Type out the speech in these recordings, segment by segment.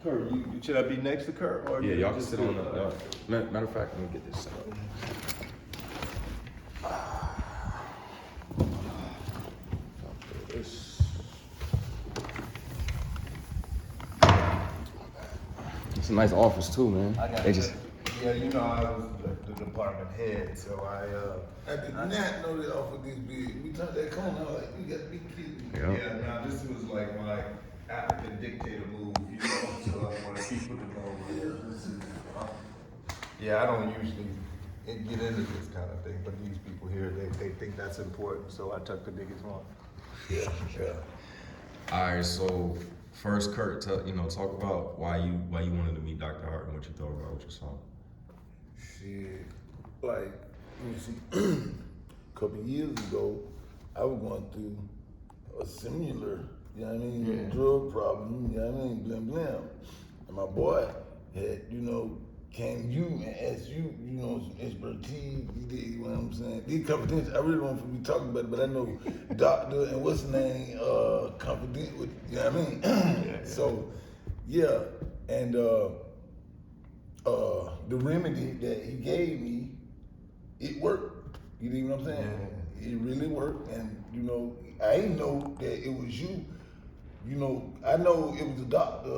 Kurt, should I be next to Kurt? Or Yeah, y'all can sit on the. Matter of fact, let me get this set up. It's a nice office too, man. They just. Yeah, you know, I was the department head, so I did not know they offered this big. We turned that corner, I was like, you got to be kidding me. Yeah. Yeah, now this was like my African dictator move, you know, so I want people to know. Yeah, I don't usually get into this kind of thing, but these people here, they think that's important, so I took the biggest one. Yeah. All right, so first, Kurt, talk about why you wanted to meet Dr. Hart and what you thought about what you saw. Shit, like, let me see, a couple of years ago, I was going through a similar, you know what I mean, drug problem, you know what I mean, blim blim. And my boy had, came to you and asked you, some expertise, you dig what I'm saying? These confidential, I really don't want to be talking about it, but I know doctor and what's the name, confident with, you know what I mean? So, yeah, and the remedy that he gave me, it worked. You know what I'm saying? It really worked, and I didn't know that it was you. I know it was a doctor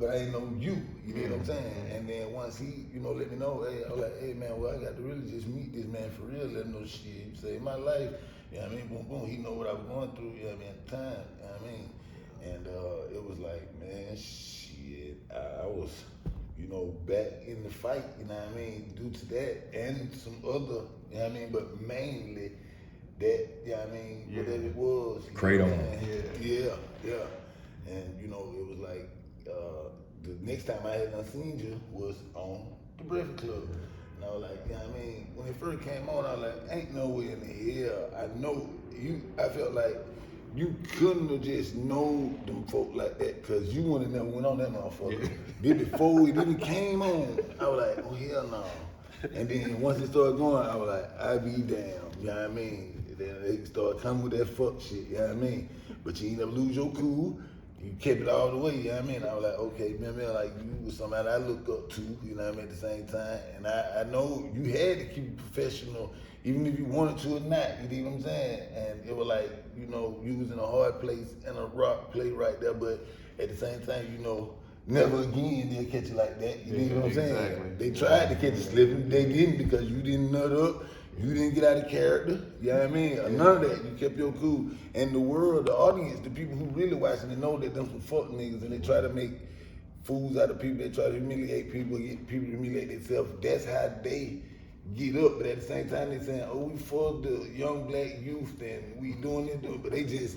but I didn't know you. You know what I'm saying? And then once he, let me know, hey, I was like, hey man, well I got to really just meet this man for real. Let him know shit. He saved my life. You know what I mean? Boom, boom. He know what I was going through. You know what I mean? At the time. You know what I mean? And it was like, man, shit. I was. Back in the fight, you know what I mean, due to that and some other, you know what I mean, but mainly that, you know what I mean, whatever it was. Kratom. Yeah. And, it was like, the next time I had not seen you was on the Breakfast Club. And I was like, you know what I mean, when it first came on, I was like, ain't no way in the hell I know you. I felt like you couldn't have just known them folk like that, because you wouldn't have never went on that motherfucker. Then before it even came on, I was like, oh hell no. And then once it started going, I was like, I be damn, you know what I mean? Then they started coming with that fuck shit, you know what I mean? But you ain't never lose your cool. You kept it all the way, you know what I mean? I was like, okay, man, like you was somebody I look up to, you know what I mean, at the same time. And I know you had to keep it professional, even if you wanted to or not, you know what I'm saying? And it was like, you was in a hard place and a rock place right there, but at the same time, never again they'll catch you like that, you know what I'm saying? Exactly. They tried to catch you slipping, they didn't, because you didn't nut up, you didn't get out of character, you know what I mean? None of that, you kept your cool. And the world, the audience, the people who really watching, they know that them some fuck niggas, and they try to make fools out of people, they try to humiliate people, get people to humiliate themselves. That's how they get up, but at the same time they saying, oh, we for the young black youth and we doing it, but they just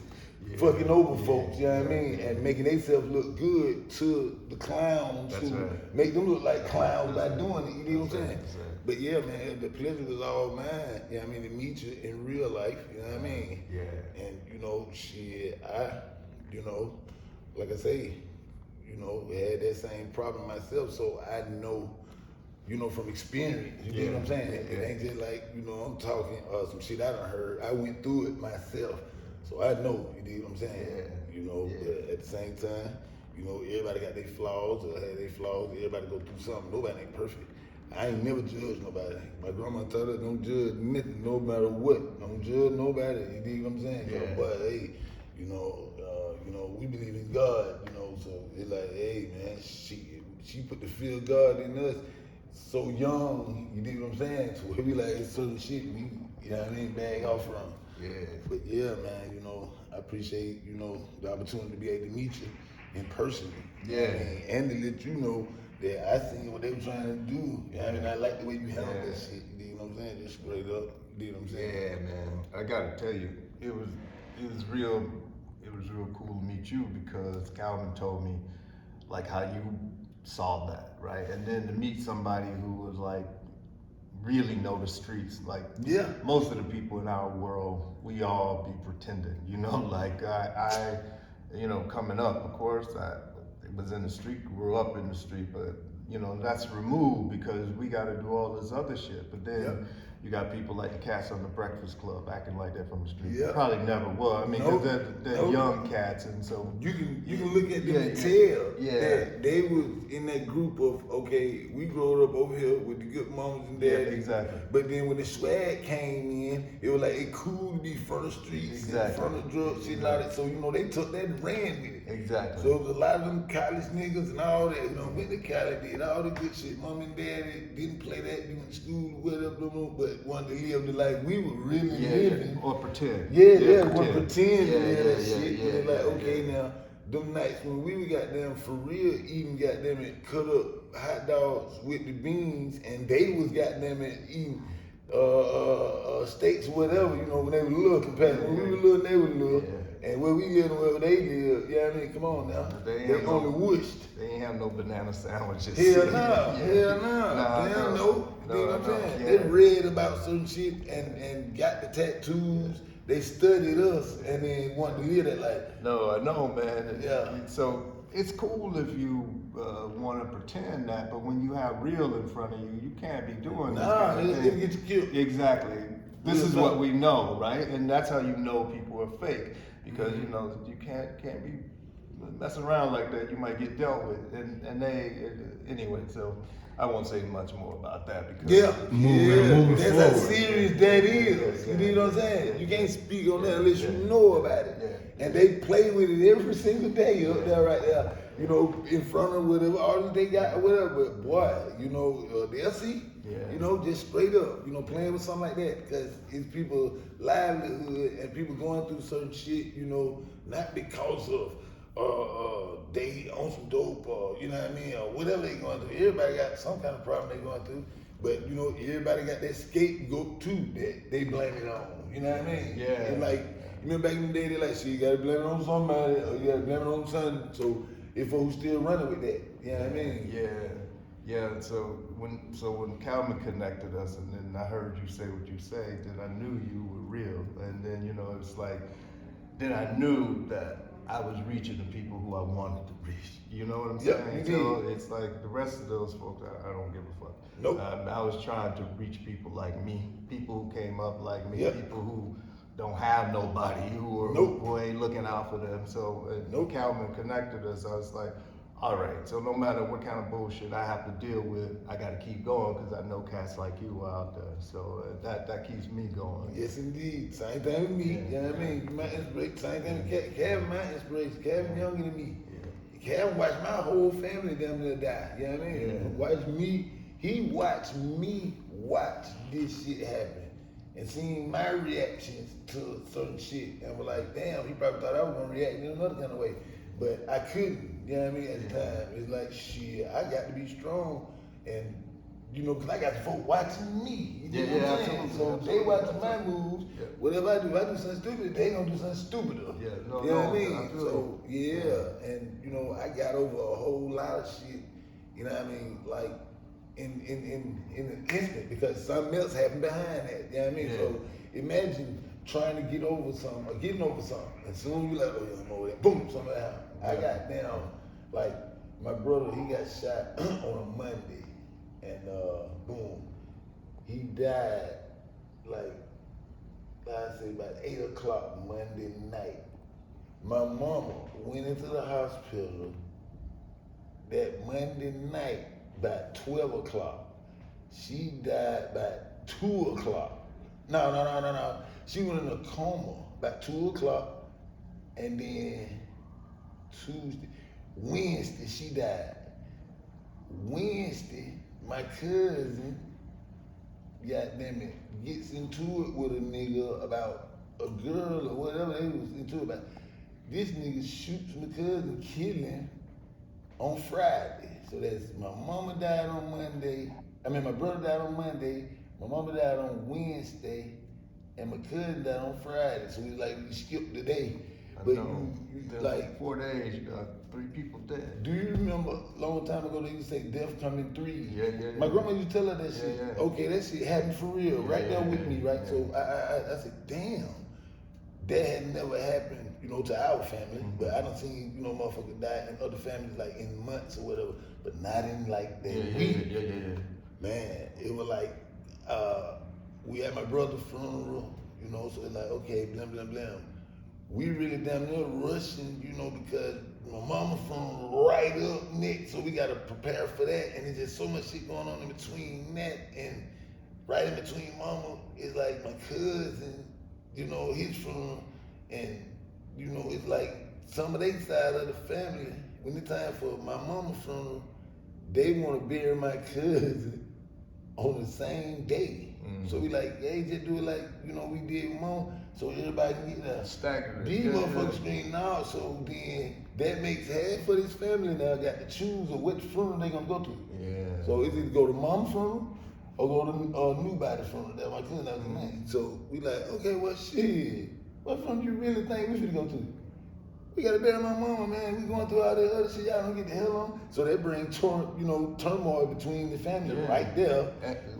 fucking over folks, you know what I mean? And making themselves look good to the clowns who make them look like clowns by doing it, you know what I'm saying? But yeah, man, the pleasure was all mine, you know what I mean, to meet you in real life, you know what I mean? Yeah. And, shit, like I say, had that same problem myself, so I know, from experience, you know what I'm saying? It ain't just like, I'm talking some shit I done heard. I went through it myself, so I know, you know what I'm saying? But at the same time, everybody got their flaws or had their flaws. Everybody go through something. Nobody ain't perfect. I ain't never judged nobody. My grandma told us don't judge nothing, no matter what. Don't judge nobody. You dig what I'm saying? Yeah. But hey, we believe in God. So it's like, hey man, she put the fear of God in us so young. You dig what I'm saying? So we like it's certain shit we, bag off from. Yeah. But yeah, man, I appreciate the opportunity to be able to meet you in person. Yeah. And to let you know that I seen what they were trying to do. I like the way you handle that shit. You know what I'm saying? Just straight up. You know what I'm saying? Yeah, man. I gotta tell you, it was real cool to meet you, because Calvin told me like how you saw that, right? And then to meet somebody who was like really know the streets. Like most of the people in our world, we all be pretending, like I coming up, of course, I was in the street, grew up in the street, but that's removed because we got to do all this other shit. But then you got people like the cats on the Breakfast Club acting like that from the street. Yeah. Probably never will. I mean, 'cause Nope. they're Nope. young cats, and so You can look at them Yeah, and yeah. tell Yeah. that they was in that group of, okay, we grew up over here with the good moms and Yeah, daddies. exactly. But then when the swag came in, it was like it cool to be front of streets, Exactly. front of drugs, shit like that. So they took that and ran with it. Exactly. So it was a lot of them college niggas and all that, went to college, did all the good shit. Mom and daddy didn't play that, they went to school, whatever, but wanted to live the life we were really living. or pretend. Yeah, want to pretend Yeah, to live yeah, that yeah, shit. yeah, But it's like, yeah, okay, yeah. now, them nights when we were goddamn for real eating goddamn it cut up hot dogs with the beans, and they was goddamn it eating steaks or whatever, when they were little compared to when we were little and they were little. Yeah. And where we lived and where they lived, come on now. They ain't They have no- only wished. They ain't have no banana sandwiches. Hell no, Yeah. hell no. Nah, Damn no. You know what I'm saying? yeah. They read about certain shit and got the tattoos. They studied us and then wanted to live that life. No, I know, man. Yeah. So it's cool if you want to pretend that, but when you have real in front of you, you can't be doing this Nah, kind of it'll thing. get you killed. Exactly. This Real is talk. what we know, right? And that's how you know people are fake, because you can't be messing around like that. You might get dealt with, and they anyway. So I won't say much more about that because Moving that's how forward. serious that is. Yeah, You know what I'm saying? yeah. You can't speak on that unless you Yeah. know about it. Yeah. And they play with it every single day up there, right there. In front of whatever all they got, whatever. But boy, they'll see. Yeah. Just straight up, playing with something like that because it's people livelihood and people going through certain shit, not because of they on some dope or you know what I mean or whatever they going through. Everybody got some kind of problem they going through, but everybody got that scapegoat too that they blame it on. You know what I mean? Yeah. And like remember back in the day, they like, shit, you gotta blame it on somebody or you gotta blame it on something. So if who's still running with that, you know what I mean? Yeah. So when Calvin connected us, and then I heard you say what you say, then I knew you were real, and then it's like, then I knew that I was reaching the people who I wanted to reach. You know what I'm Yep, saying? you So did. it's like the rest of those folks, I don't give a fuck. Nope. I was trying to reach people like me, people who came up like me, Yep. people who don't have nobody, who Nope. ain't looking out for them. So Nope. Calvin connected us. I was like, all right, so no matter what kind of bullshit I have to deal with, I got to keep going because I know cats like you are out there. So that keeps me going. Yes, indeed. Same thing with me. You know what I mean? My inspiration. Same thing with Kevin. My inspiration. Kevin younger than me. Kevin watched my whole family damn near die. You know what I mean? Yeah. Watched me. He watched me watch this shit happen and seeing my reactions to certain shit and was like, damn, he probably thought I was gonna react in another kind of way, but I couldn't. You know what I mean? At the time, it's like shit. I got to be strong and. Because I got the folk watching me. You know what I'm saying? absolutely. So they watching my moves. Yeah. Whatever I do, if I do something stupid, they gonna do something stupider. Yeah, no, you know no, what I I mean? feel So and I got over a whole lot of shit. You know what I mean? Like in an instant because something else happened behind that. You know what I mean? Yeah. So imagine trying to get over something or getting over something, and soon you like, oh yeah, I'm over there. Boom, something happened. I got down like my brother. He got shot on a Monday. And boom, he died like I say about 8 o'clock Monday night. My mama went into the hospital that Monday night about 12 o'clock. She died about 2 o'clock. No. She went in a coma about 2 o'clock, and then Wednesday she died. Wednesday, my cousin, goddamn it, gets into it with a nigga about a girl or whatever they was into it about. This nigga shoots my cousin, kill him on Friday. So that's my mama died on Monday. My brother died on Monday. My mama died on Wednesday, and my cousin died on Friday. So we skipped the day. But you There's like 4 days, you got 3 people dead. do you remember a long time ago they used to say death come in threes? Yeah. My grandma used to tell her that shit. Yeah. Okay, that shit happened for real, right there with me, right? Yeah. So I said, damn, that had never happened, to our family. Mm-hmm. But I done seen, motherfuckers die in other families like in months or whatever, but not in like that week. Yeah. Man, it was like we at my brother's funeral, you know, so it's like, okay, blam, blam, blam. We really damn near rushing, you know, because my mama from right up next, so we gotta prepare for that, and there's just so much shit going on in between that, and right in between mama is like my cousin, you know, his funeral, and you know, it's like some of their side of the family, when it's time for my mama's funeral, they wanna bury my cousin on the same day. So we like, hey, just do it like, you know, we did with mom, so everybody can get there. Stagger it. These Yeah, motherfuckers yeah. scream now, so then that makes half of this family now got to choose of which funeral they gonna go to. Yeah. So it's either go to mom's funeral or go to Newbody's funeral. That my cousin, that was the name. So we like, okay, well shit, what funeral you really think we finna go to? We gotta bury my mama, man. We going through all that other shit. Y'all don't get the hell on. So that brings turmoil between the family Yeah. right there.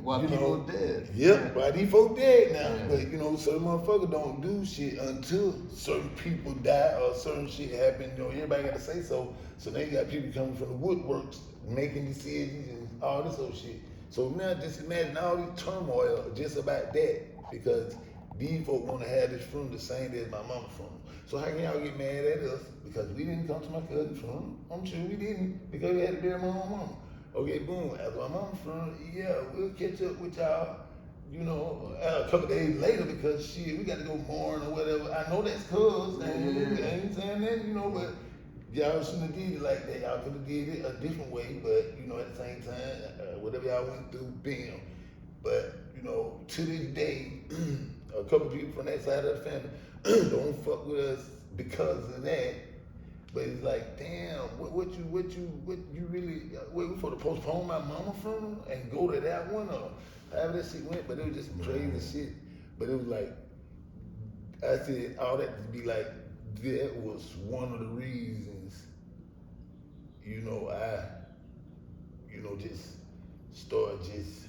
While You people know, dead. Yep, right. These folk dead now. Yeah. But you know, certain motherfuckers don't do shit until certain people die or certain shit happen. You know, everybody got to say so. So they got people coming from the woodworks making decisions and all this other shit. So now just imagine all this turmoil just about that because these folk want to have this funeral the same day as my mama's funeral. So how can y'all get mad at us because we didn't come to my cousin's funeral? I'm sure we didn't because we had to bury my own mama. Okay, boom. After my mama's funeral, yeah, we'll catch up with y'all, you know, a couple days later because shit, we got to go mourn or whatever. I know that's cuz, and I ain't saying that, you know, but y'all shouldn't have did it like that. Y'all could have did it a different way, but you know, at the same time, whatever y'all went through, bam. But you know, to this day, a couple people from that side of the family don't fuck with us because of that. But it's like, damn, what you really, wait, we supposed to postpone my mama funeral and go to that one or however that shit went, but it was just some crazy shit. But it was like, I said all that to be like, that was one of the reasons, you know, just started just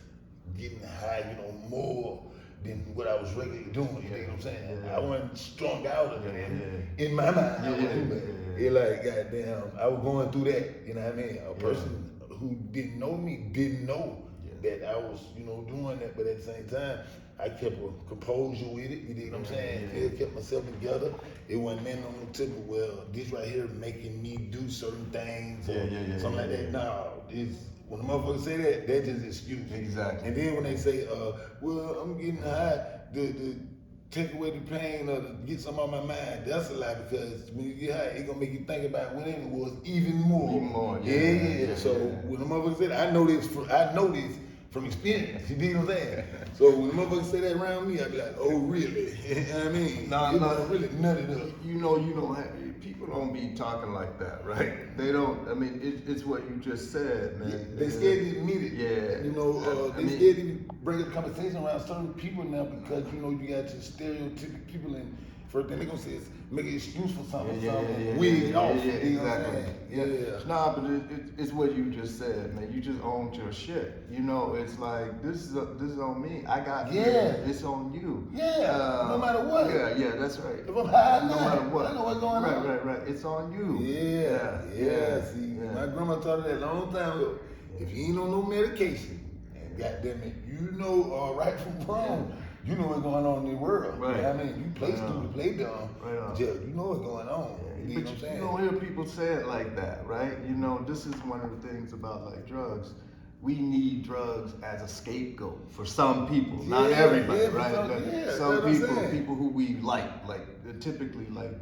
getting high, you know, more than what I was regularly doing, you know what I'm saying? Yeah. I wasn't strung out of it Yeah. in my mind. I Yeah. wasn't, but it like, goddamn, I was going through that, you know what I mean? A person who didn't know me didn't know that I was, you know, doing that, but at the same time, I kept a composure with it, you know what I'm saying? Still kept myself together. It wasn't nothing on the tip of, well, this right here making me do certain things or something like that. No, when the motherfuckers say that, that's just an excuse. Exactly. And then when they say, well, I'm getting high, to take away the pain or to get something on my mind, that's a lie because when you get high, it's gonna make you think about whatever it was even more. Even more, So when the motherfuckers say that, I know this from experience. You know what I'm saying? So when the motherfuckers say that around me, I be like, oh really? You know what I mean? No, really nutted up. You don't have, people don't be talking like that, right? They don't, I mean, it's what you just said, man. They scared to admit it. Yeah. You know, I they mean, scared to bring up conversation around certain people now because, you know, you got your stereotypical people and first thing they gonna say is make an excuse for something, wig off. You know what I'm saying? Yeah. Nah, but it's what you just said, man. You just owned your shit. You know, it's like this is on me. I got it's on you. Yeah. No matter what. Yeah, that's right. If I'm high, no matter what. I know what's going on. Right. It's on you. Yeah. See, my grandma taught me that a long time ago. If you ain't on no medication, and goddamn it, you know right from wrong. You know what's going on in the world. Right. You know what I mean? You play stupid, play dumb. Right. You know what's going on. You know what I'm saying? You don't hear people say it like that, right? You know, this is one of the things about like drugs. We need drugs as a scapegoat for some people, not everybody, right? Some people who we like typically like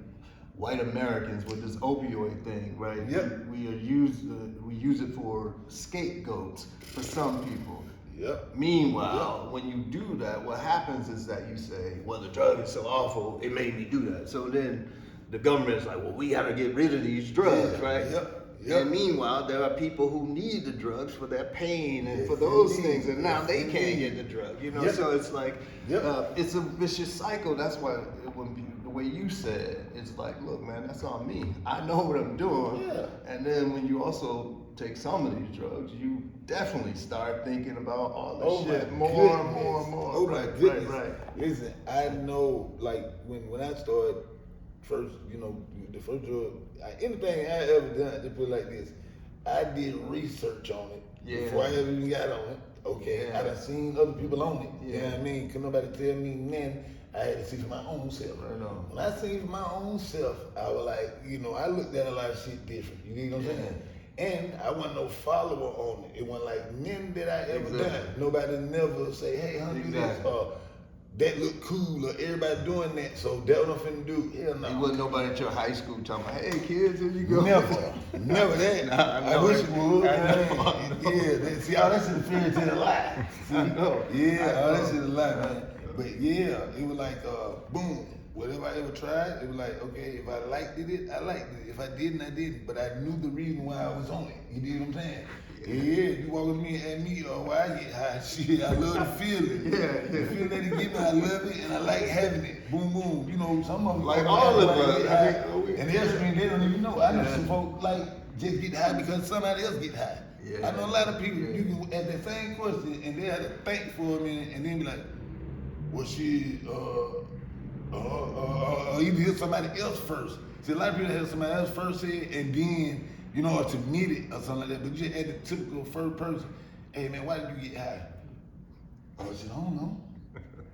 white Americans with this opioid thing, right? Yep. We use it for scapegoats for some people. Yep. Meanwhile, when you do that, what happens is that you say, well, the drug is so awful, it made me do that. So then the government is like, well, we gotta get rid of these drugs, right? Yep. And meanwhile, there are people who need the drugs for their pain and for those things, and now they can't get the drug, you know? So it's like, it's a vicious cycle. That's why the way you said, it's like, look, man, that's on me. I know what I'm doing. And then when you also take some of these drugs, you definitely start thinking about all this shit more and more. Oh my goodness. Right. Listen, I know, like, when I started first, you know, the first drug, anything I ever done, just put it like this, I did research on it Yeah. before I ever even got on it. Okay, Yeah. I done seen other people on it. You know Yeah. what I mean? Couldn't nobody tell me then. I had to see for my own self. Right on. When I seen for my own self, I was like, you know, I looked at a lot of shit different. You know what I'm saying? And I wasn't no follower on it. It wasn't like none that I ever Exactly. done. Nobody never say, hey, honey, do this, Exactly. or that look cool, or everybody doing that, so that what I'm finna do. Hell no. There wasn't nobody at your high school talking about, hey kids, here you go. Never that. Nah, I I know wish it. it would. I know. Yeah, see, all that shit is fairy tale lie. See, I know. Yeah, I all that know. shit is lie, man. But yeah, it was like, boom. Whatever I ever tried, it was like, okay, if I liked it, I liked it. If I didn't, I didn't. But I knew the reason why I was on it. You dig what I'm saying? Yeah, you walk with me and me, why I get high, shit, I love the feeling. Yeah. The feeling that it give me, I love it, and I like having it. Boom, boom. You know, some of them Like go all of high, us. get I high, think- and that's when they don't even know. I know Yeah. some folks like just get high because somebody else get high. Yeah. I know a lot of people, Yeah. you can ask the same question, and they have to think for a minute, and then be like, well, shit, you hear somebody else first. See, a lot of people have somebody else first say, and then, you know, to admit it or something like that. But you just add the typical first person. Hey, man, why did you get high? Oh, shit, I don't know.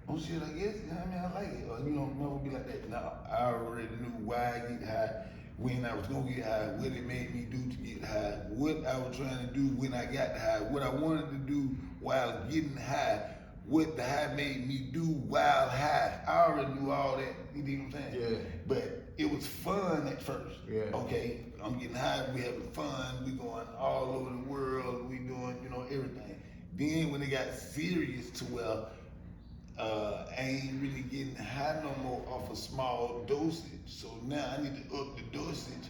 Oh, shit, I guess. You know what I mean? I like it. Or, you know, never be like that. Now, I already knew why I get high, when I was going to get high, what it made me do to get high, what I was trying to do when I got high, what I wanted to do while getting high, what the high made me do while high. I already knew all that. You know what I'm saying? Yeah. But it was fun at first. Yeah. Okay, I'm getting high, we having fun, we going all over the world, we doing, you know, everything. Then when it got serious to where I ain't really getting high no more off a small dosage. So now I need to up the dosage,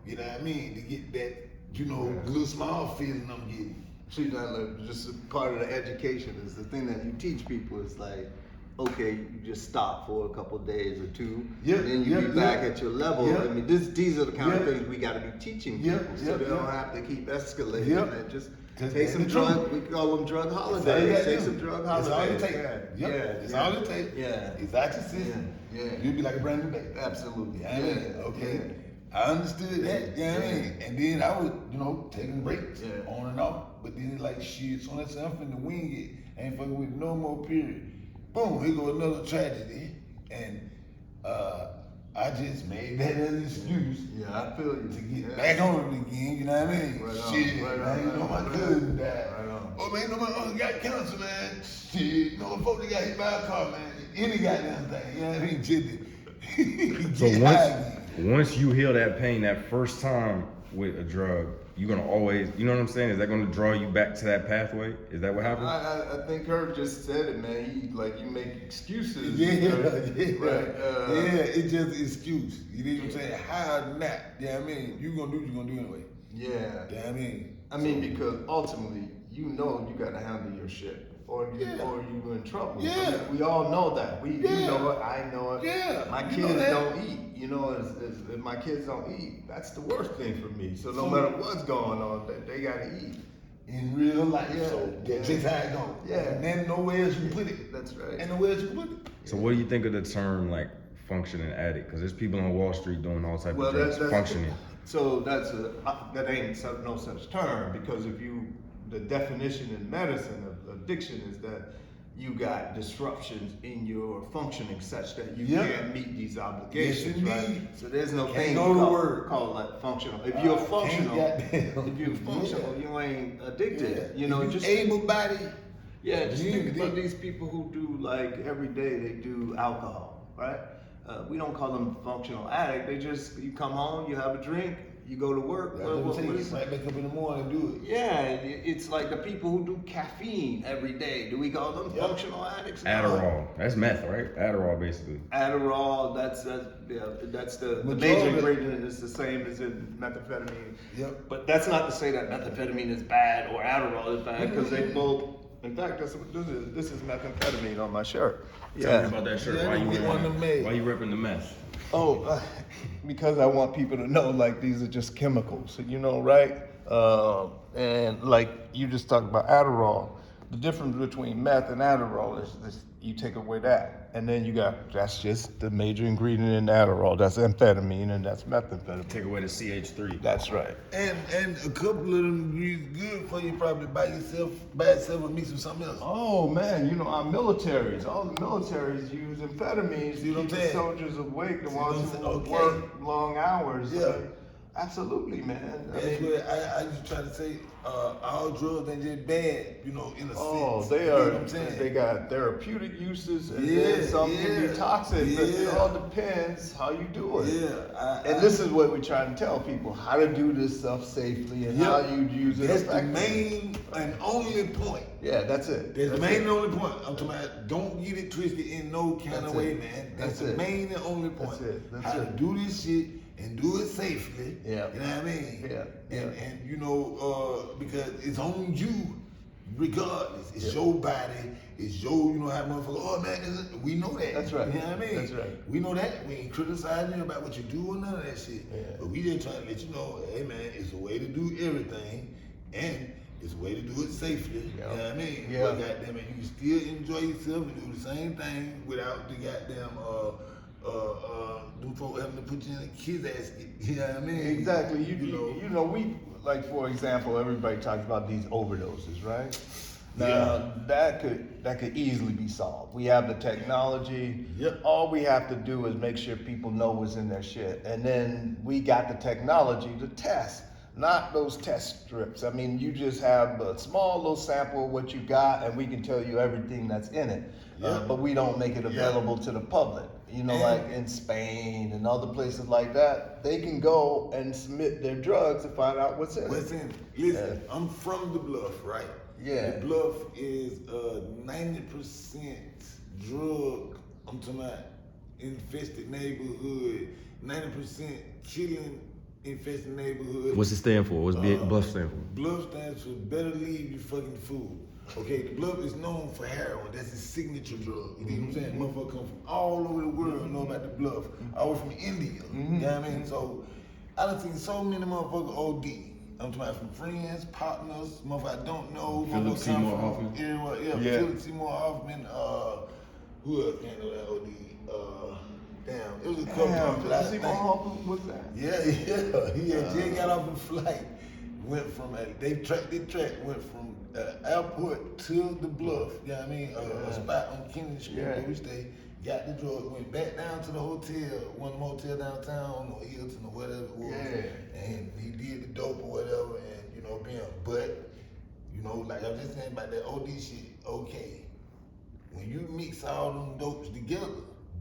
you know what I mean, to get that, you know, little small feeling I'm getting. See, that like, just a part of the education is the thing that you teach people is like, okay, you just stop for a couple of days or two, Yeah, and then you yeah, be back yeah. at your level. Yeah. I mean, these are the kind of Yeah. things we got to be teaching Yeah, people, so yeah, they don't yeah. have to keep escalating Yeah. and just 'Cause take that's some the drug. truth. We call them drug That's all you holidays. gotta Take do. some drug That's holidays. all it takes. Yeah, Yep. yeah, That's yeah. all it takes. Yeah. It's out your system. Yeah, yeah. You'll be like a brand new baby. Absolutely. You know what I mean? Okay. Yeah. I understood that, you know what I Yeah. mean? And then I was, you know, taking breaks Yeah. on and off. But then it's like shit, so that's I'm finna wing it. Ain't fucking with no more period. Boom, here go another tragedy. And I just made that as an excuse Yeah, I feel you. to get Yeah. back on it again, you know what I mean? Right on, Shit, right on, man, you know right my on, cousin died. right on. Oh man, you know my uncle got cancer, man. Shit, you know my folks that got hit by a car, man. Any goddamn thing, you know what I mean? Just So get high again. once you heal that pain that first time with a drug, you're gonna always, you know what I'm saying? Is that gonna draw you back to that pathway? Is that what happened? I think Herb just said it, man. He like you make excuses. Yeah, yeah, Right. yeah. It's just an excuse. You know what I'm saying? High or not, you know what I mean? You gonna do what you gonna do anyway. Yeah. You know what I mean? I mean, because ultimately, you know, you gotta handle your shit, or you in trouble. Yeah. I mean, we all know that. You Yeah. know it. I know it. Yeah. My You know kids that. don't eat. You know, if my kids don't eat, that's the worst thing for me. So no So- matter what's going on, they gotta eat. In real life, Yeah. so that's Yeah. just how it goes. Yeah. And then nowhere else you put it. That's right. And nowhere else you put it. So what do you think of the term like functioning addict? Because there's people on Wall Street doing all type Well, of drugs, functioning. So that ain't no such term, because the definition in medicine of addiction is that you got disruptions in your functioning such that you Yeah. can't meet these obligations, Yes, right? indeed. So there's no Can't thing go to called, work. called like functional. If you're functional, goddamn. if you're functional, you ain't addicted. You know, If you just able body. yeah, just You think need about to- these people who do like every day they do alcohol, right? We don't call them functional addict. They just you come home, you have a drink, you go to work. What is Right back up in the morning and do it. yeah, it's like the people who do caffeine every day. Do we call them Yep. functional addicts? Adderall. That's meth, right? Adderall, basically. Adderall, that's the Majority- major ingredient is the same as in methamphetamine. Yep. But that's not to say that methamphetamine is bad or Adderall is bad, because they both. In fact, that's what this is methamphetamine on my shirt. Tell me about that shirt. Yeah, Why you get one of them made. Why you ripping the meth? Oh, because I want people to know, like, these are just chemicals, you know, right? And like you just talked about Adderall, The difference between meth and Adderall is this, you take away that, and then you got, that's just the major ingredient in Adderall. That's amphetamine and that's methamphetamine. Take away the CH3. That's right. And a couple of them ingredients good for you probably by itself or mix with something else. Oh man, you know our militaries, all the militaries use amphetamines See to what I'm keep the saying? soldiers awake, the See what ones I'm who saying? Okay. work long hours. Yeah. Absolutely, man. I That's mean, what I just try to say. All drugs ain't just bad, in a sense. they You know are. what I'm saying? They got therapeutic uses, and Yeah, then some can yeah, be toxic. But it yeah. all depends how you do it. Yeah, And this is what we try to tell people: how to do this stuff safely and how you use it That's the effectively. main and only point. Yeah, that's it. That's the That's main it. and only point. I'm talking about don't get it twisted in no kind That's of way, it. man. That's That's the it. main and only point. That's it. That's How to it. do this shit and do it safely. Yeah. You know what I mean? Yeah. And because it's on you regardless. It's Yeah. your body. It's your, how motherfucker, oh man, we know that. That's right. You know what I mean? That's right. We know that. We ain't criticizing you about what you do or none of that shit. Yeah. But we just trying to let you know, hey man, it's a way to do everything and it's a way to do it safely. Yeah. You know what I mean? Yeah. But goddamn it, you can still enjoy yourself and do the same thing without the goddamn them folk having to put you in a kid's ass. You know what I mean? Exactly. You know, we, like, for example, everybody talks about these overdoses, right? Now, Yeah. that could easily be solved. We have the technology. Yep. All we have to do is make sure people know what's in their shit. And then we got the technology to test, not those test strips. I mean, you just have a small little sample of what you got, and we can tell you everything that's in it. Yeah. But we don't make it available to the public. You know, And- like in Spain and other places like that, they can go and submit their drugs to find out what's in What's it. in it? Listen, I'm from the Bluff, right? Yeah. The Bluff is 90% drug, I'm talking about infested neighborhood, 90% killing infested neighborhood. What's it stand for? What's Bluff stand for? Bluff stands for better leave your fucking food. Okay, the Bluff is known for heroin. That's his signature drug. You know what I'm saying? Motherfuckers come from all over the world know about the Bluff. All from India. You know what I mean? So I done seen so many motherfuckers OD. I'm talking about from friends, partners, motherfuckers I don't know. Philip motherfuckers Seymour come from Hoffman. everywhere. Yeah, Philip Seymour Hoffman. Who else can't know that OD? Damn, it was a couple Damn, of them. Philip Seymour Hoffman, what's that? Yeah, he had just got off the flight. Went from they track, went from airport to the Bluff. You know what I mean? A spot on Kennedy Street where we stay. Got the drug, went back down to the hotel, one of the motel downtown, or Hilton or whatever it was. Yeah. And he did the dope or whatever, and bam. But like I was just saying about that OD shit. Okay, when you mix all them dopes together,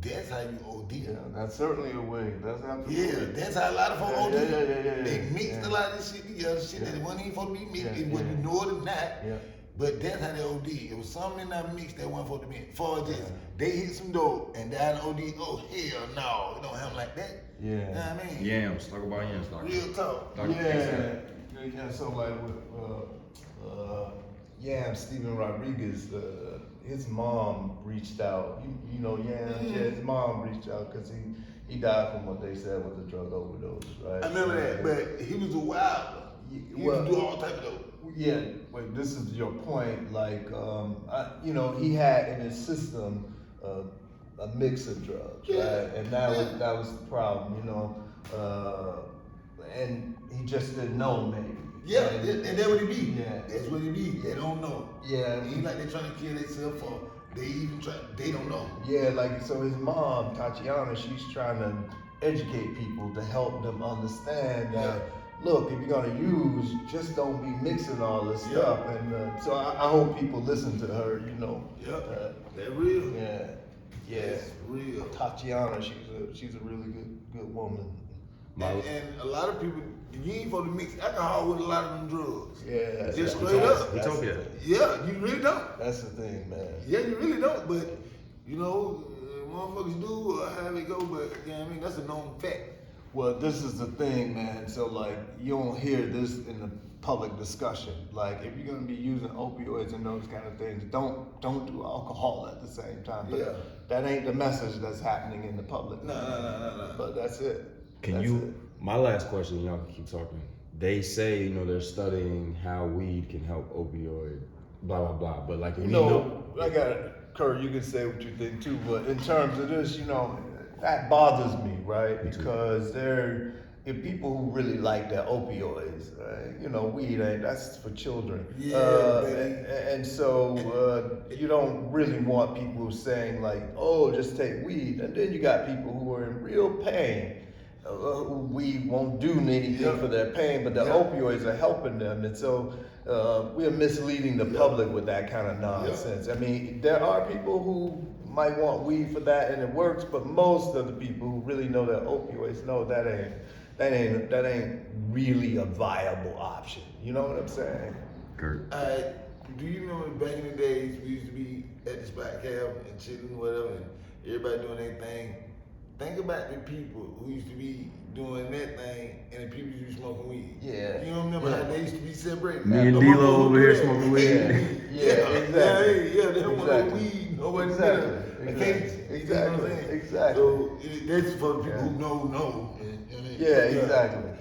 that's how you OD. Yeah, that's certainly a way. That's absolutely. Yeah, that's how a lot of folks OD. Yeah. They mixed a lot of this shit together, shit that wasn't even supposed to be mixed, whether you know it or not. Yeah. But that's how they OD. It was something in that mix that wasn't supposed to be. For just they hit some dope and died in OD. Oh hell no, it don't happen like that. Yeah. You know what I mean? Yams. Talk about yams, doctor. Real talk. Doctor, Yeah, so like with Yam, Steven Rodriguez, his mom reached out. You know Yam? Yeah, his mom reached out because he died from what they said was a drug overdose, right? I remember that, but he was a wild one. He used to do all type of dope. Yeah, but this is your point. Like, he had in his system a mix of drugs, right? And that was the problem, and he just didn't know, maybe. Yeah, and that's what it be. Yeah. That's what it be. They don't know. Yeah. It ain't like they trying to kill themselves or they don't know. Yeah, like, so his mom, Tatiana, she's trying to educate people to help them understand that, look, if you're gonna use, just don't be mixing all this stuff. And so I hope people listen to her, Yeah, that real. Yeah. That's real. Tatiana, she's a really good woman. And a lot of people, you ain't supposed to mix alcohol with a lot of them drugs. Yeah. Just straight up. Utopia. Yeah, you really don't. That's the thing, man. Yeah, you really don't. But, motherfuckers do or how they go, but, you know what I mean? That's a known fact. Well, this is the thing, man. So, like, you don't hear this in the public discussion. Like, if you're gonna be using opioids and those kind of things, don't do alcohol at the same time. But that ain't the message that's happening in the public. No. But that's it. My last question, y'all can keep talking. They say, they're studying how weed can help opioid blah blah blah. But like if You we know, I got Kurt. You can say what you think too, but in terms of this, you know, that bothers me, right? Because there are people who really like their opioids. You know, weed ain't that's for children. Yeah, and so you don't really want people saying like, "Oh, just take weed," and then you got people who are in real pain. We won't do anything for their pain, but the opioids are helping them, and so we're misleading the public with that kind of nonsense. I mean, there are people who might want weed for that, and it works, but most of the people who really know their opioids know that ain't really a viable option. You know what I'm saying? Kurt. Do you remember back in the days we used to be at the spot cab and chilling, whatever, and everybody doing their thing? Think about the people who used to be doing that thing and the people who used to be smoking weed. Yeah. You don't remember how they used to be separated? Me and The D-Lo motherfucker over do here that. smoking weed. Exactly. Yeah, they don't want no Exactly. weed. Nobody Exactly. You know what I'm saying? Exactly. So that's for the people who know. Yeah, exactly.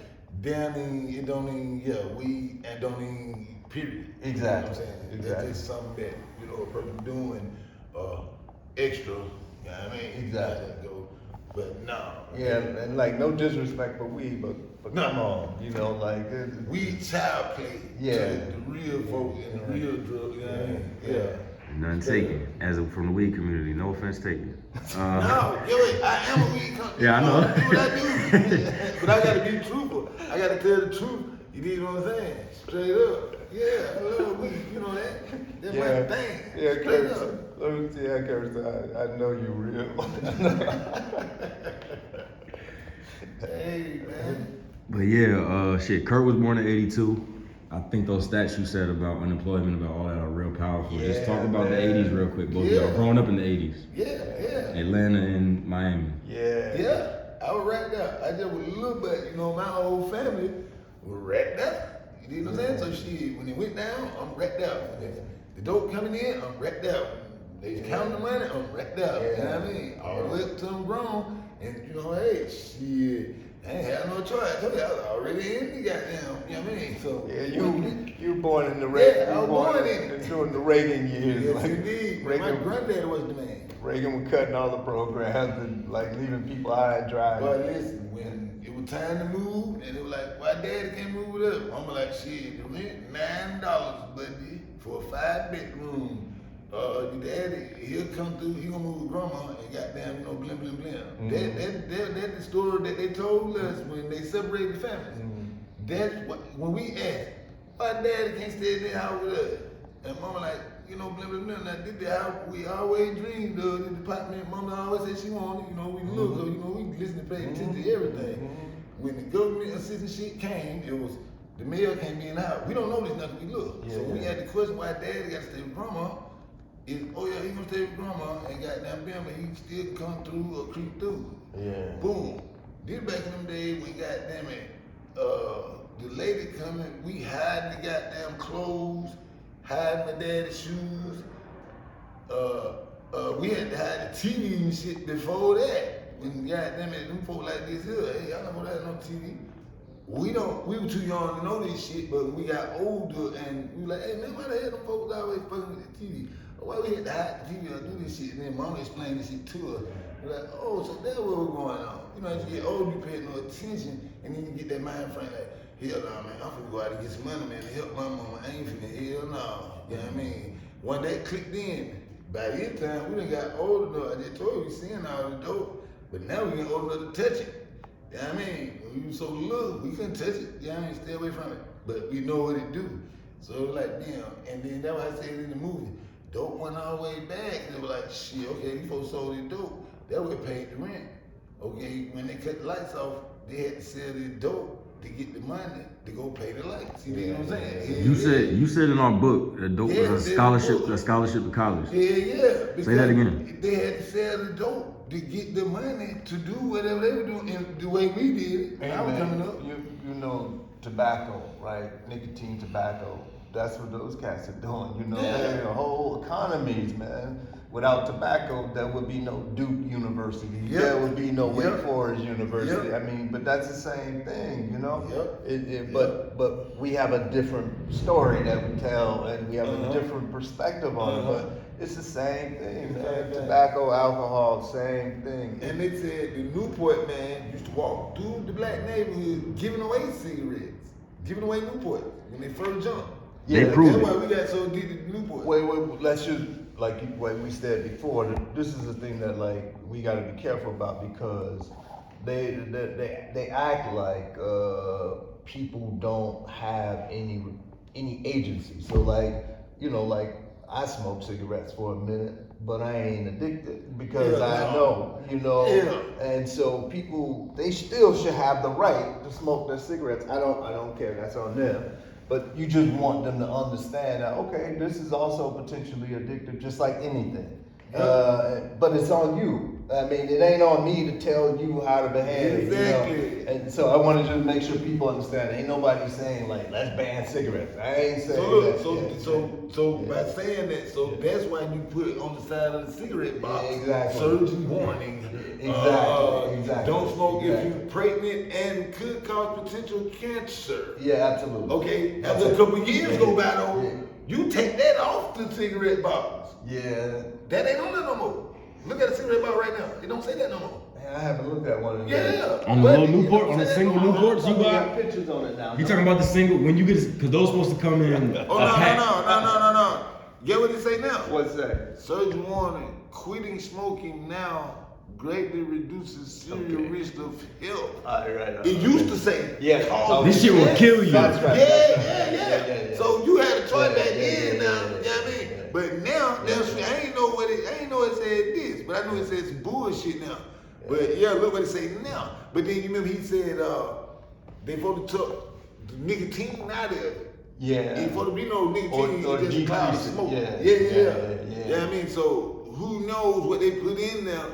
Damn, it don't mean, weed and don't mean period. Exactly. You know what I'm saying? Exactly. That's just something that, you know, a person doing extra, you know what I mean? Exactly. But no. Yeah, and like no disrespect for weed, but No. come on, you know, like Weed child play Yeah. to the real folk and the real drug, you know what I mean? Yeah. None taken. As from the weed community, no offense taken. No, I am a weed company. Yeah, I know. I do what I do. But I gotta be truthful. I gotta tell the truth. You dig what I'm saying? Straight up. Yeah, I love weed. You know that? That's my thing. Yeah, Straight Kurt. up. Kurt, I know you real. Hey, man. But yeah, shit. Kurt was born in '82. I think those stats you said about unemployment, about all that, are real powerful. Just talk about the '80s real quick, both of y'all. Growing up in the '80s, Yeah. Atlanta and Miami. Yeah. I was racked out. I just was a little bit, you know, my whole family was racked out. You know what I'm saying? So shit, when it went down, I'm racked out. When the dope coming in, I'm racked out. They counting the money, I'm racked out. You know what I mean? All the way up to I'm grown. And you know, hey, shit, I ain't had no choice. I told you, I was already in the goddamn, you know what I mean? So Yeah, you were born in the Reagan. Yeah, I was born in it. During the Reagan years. Yes, like, indeed. My Reagan, granddad was the man. Reagan was cutting all the programs and like leaving people high and dry. But listen, when it was time to move, and it was like, why daddy can't move it up? I'm like, shit, the rent $9, buddy, for a 5-bedroom. Your daddy, he'll come through, he gonna move with grandma and goddamn, you know, blim, blim, blim. That's the story that they told us when they separated the families. That's what, when we asked, why daddy can't stay in that house with us? And mama like, you know, blim, blim, blim. Now, this the house we always dreamed of, the department. Mama always said she wanted, you know, we look, so, you know, we listen and pay attention to everything. When the government assistance shit came, it was, the mail can't be in the house. We don't know this nothing, we look. So we had to question why daddy got to stay with grandma. He gonna stay with grandma and goddamn bam, but he still come through or creep through. Yeah. Boom. This back in them days when goddamn it, the lady coming, we hiding the goddamn clothes, hiding my daddy's shoes. We had to hide the TV and shit before that. When goddamn it, them folk like this here, hey, I don't know that no TV. We were too young to know this shit, but when we got older and we were like, hey man, why the hell them folks always fucking with the TV? Why we had to hide the TV or do this shit? And then mama explained this shit to us. We're like, oh, so that's what was going on. You know, as you get older, you pay no attention, and then you get that mind frame like, hell no, man, I'm finna go out and get some money, man, to help my mama. I ain't finna, hell no. You know what I mean? When that clicked in, by this time, we done got old enough. I just told you, we seeing all the dope, but now we getting old enough to touch it. You know what I mean? When we were so little, we couldn't touch it. You know what I mean? Stay away from it. But we know what it do. So it was like, damn. And then that's what I said in the movie. Dope went all the way back. They were like, shit, okay, these folks sold the dope. That way paid the rent. Okay, when they cut the lights off, they had to sell the dope to get the money to go pay the lights. You know what I'm saying? You said in our book that dope was a scholarship to college. Yeah. Say that again. They had to sell the dope to get the money to do whatever they were doing and the way we did it when I was coming up. You know, tobacco, right? Nicotine tobacco. That's what those cats are doing. You know, they're whole economies, man. Without tobacco, there would be no Duke University. Yep. There would be no Wake Yep. Forest University. Yep. I mean, but that's the same thing, you know. Yep. But we have a different story that we tell, and we have a Uh-huh. different perspective on it. Uh-huh. But it's the same thing, It's the man. same thing. Tobacco, alcohol, same thing. And they said the Newport man used to walk through the black neighborhood giving away cigarettes, giving away Newport when they first jumped. They Yeah, proved That's it. why we got so addicted to Newport. Wait, let's just, like we said before, this is the thing that like we gotta be careful about because they act like people don't have any agency. So like, you know, like I smoked cigarettes for a minute, but I ain't addicted because Yeah, I no. know, you know, Yeah. and so people, they still should have the right to smoke their cigarettes. I don't care, that's on them. But you just want them to understand that, okay, this is also potentially addictive, just like anything. But it's on you. I mean, it ain't on me to tell you how to behave. Exactly. You know? And so I want to just make sure people understand. Ain't nobody saying like, let's ban cigarettes. I ain't saying So look, that. so Yeah. by saying that, so that's why you put on the side of the cigarette box, Yeah, exactly. surgeon warning. Exactly. Don't smoke if Exactly. you're pregnant and could cause potential cancer. Yeah, absolutely. Okay, after a couple years go by though, Yeah. you take that off the cigarette box. Yeah. That ain't on there no more. Look at the cigarette box right now. It don't say that no more. Man, I haven't looked at one of them. Yeah. On the but little it Newport, don't on the say that single no more. Newports you We got buy? pictures on it now. You talking about the single when you get because those supposed to come in Oh a pack. no. Get what it say now? What's that? Surgeon warning, quitting smoking now greatly reduces serious Okay. risk of health. Right. It used to say, Yeah. cause This shit will death. kill you. That's right. Yeah. So you had a choice Yeah, back yeah, then yeah, now, yeah, you know what I mean? yeah. But now, Yeah. I ain't know it said this, but I know it said some bullshit now. But yeah, look what it say now. But then you remember he said they supposed to took the nicotine out of it. Yeah. It supposed to be no nicotine, Or it's just a cloud of decrease it. smoke. Yeah. Yeah. Yeah. Yeah, I mean, so who knows what they put in there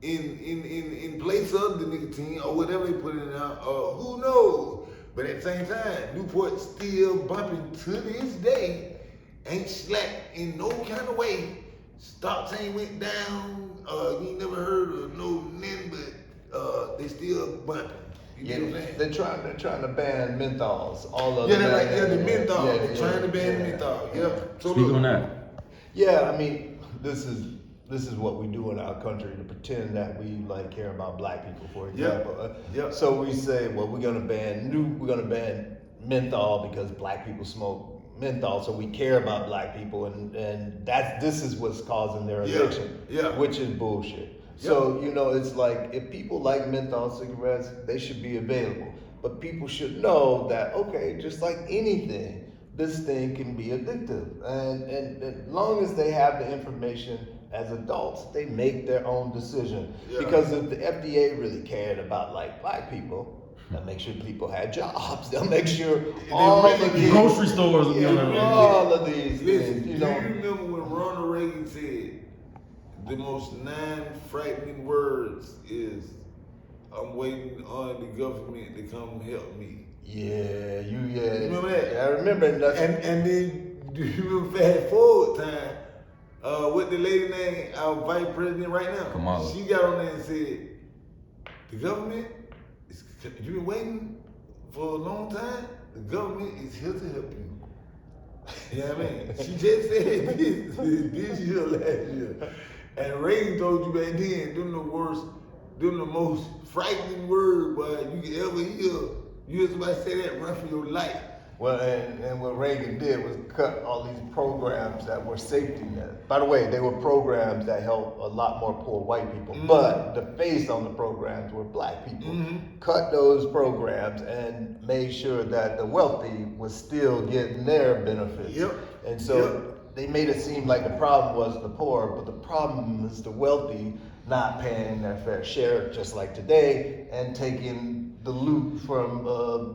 in place of the nicotine or whatever they put in there, who knows? But at the same time, Newport still bumping to this day, ain't slack in no kind of way. Stocks ain't went down, you ain't never heard of no nin, but they still bumping. You Yeah, know what I'm saying? they're trying to ban menthols. All of Yeah, them. they're like, yeah, the menthol. Yeah, They're trying to ban yeah. menthol. Yeah. So Speak look, on that. Yeah, I mean, this is what we do in our country to pretend that we like care about black people, for example. Yeah. So we say, well, we're gonna ban menthol because black people smoke menthol, so we care about black people, and this is what's causing their Yeah, addiction. yeah. Which is bullshit. So you know, it's like if people like menthol cigarettes, they should be available. But people should know that okay, just like anything, this thing can be addictive. And as long as they have the information as adults, they make their own decision. Yeah. Because if the FDA really cared about like black people, they'll make sure people had jobs. They'll make sure all really of these Grocery stores will be on the all of these listen, things, you do know. you remember when Ronald Reagan said the most non-frightening words is, "I'm waiting on the government to come help me." Yeah, You remember that? Yeah, I remember that. And then do you remember fast forward time? What the lady name, our vice president right now? Kamala. She got on there and said, "The government is. You've been waiting for a long time. The government is here to help you." You know what I mean? She just said this year, last year. And Reagan told you back then, them the most frightening word, boy, you could ever hear. You hear somebody say that, run for your life. Well, and what Reagan did was cut all these programs that were safety net. By the way, they were programs that helped a lot more poor white people, but the face on the programs were black people. Cut those programs and made sure that the wealthy was still getting their benefits. Yep. And so they made it seem like the problem was the poor, but the problem is the wealthy not paying their fair share, just like today, and taking the loot from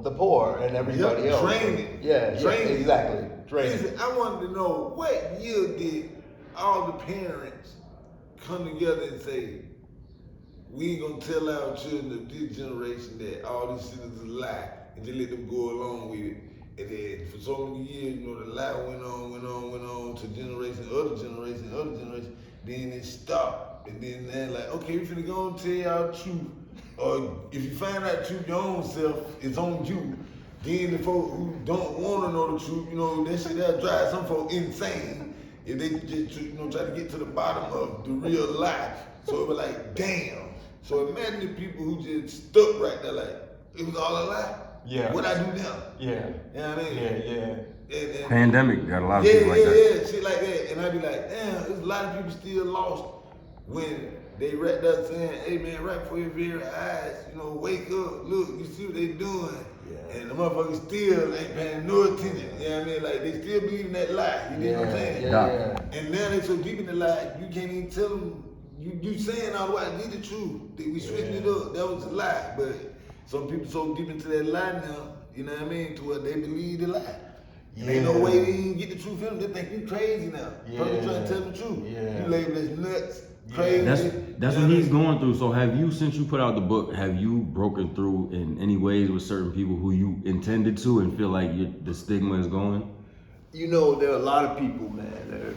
the poor and everybody else. Training. Yeah, Training. exactly. Training. Listen, I wanted to know what year did all the parents come together and say, we ain't gonna tell our children of this generation that all this shit is a lie and just let them go along with it. And then for so many years, you know, the lie went on to generation, other generation. then it stopped, and then they're like, okay, we finna go and tell y'all the truth. Or if you find out the truth your own self, it's on you. Then the folk who don't want to know the truth, you know, they say they'll drive some folk insane if they just, you know, try to get to the bottom of the real life. So it was like, damn. So imagine the people who just stuck right there, like, it was all a lie. Yeah. What I do now? Yeah. You know what I mean? Yeah. And Pandemic got a lot of people like that. Yeah, shit like that. And I be like, damn, there's a lot of people still lost when they right there saying, hey man, right before your very eyes, you know, wake up, look, you see what they doing. Yeah. And the motherfuckers still ain't paying no attention. You know what I mean? Like, they still believe in that lie. You know what I'm saying? Yeah. And now they so deep in the lie, you can't even tell them, you saying all the way, I need the truth. We switching it up. That was a lie. But some people so deep into that lie now, you know what I mean, to where they believe the lie. Yeah. Ain't no way they even get the truth in them. They think you crazy now. Yeah. Probably trying to tell the truth. Yeah. You label as nuts, crazy. That's what he's going through. So have you, since you put out the book, have you broken through in any ways with certain people who you intended to and feel like the stigma is going? You know, there are a lot of people, man. There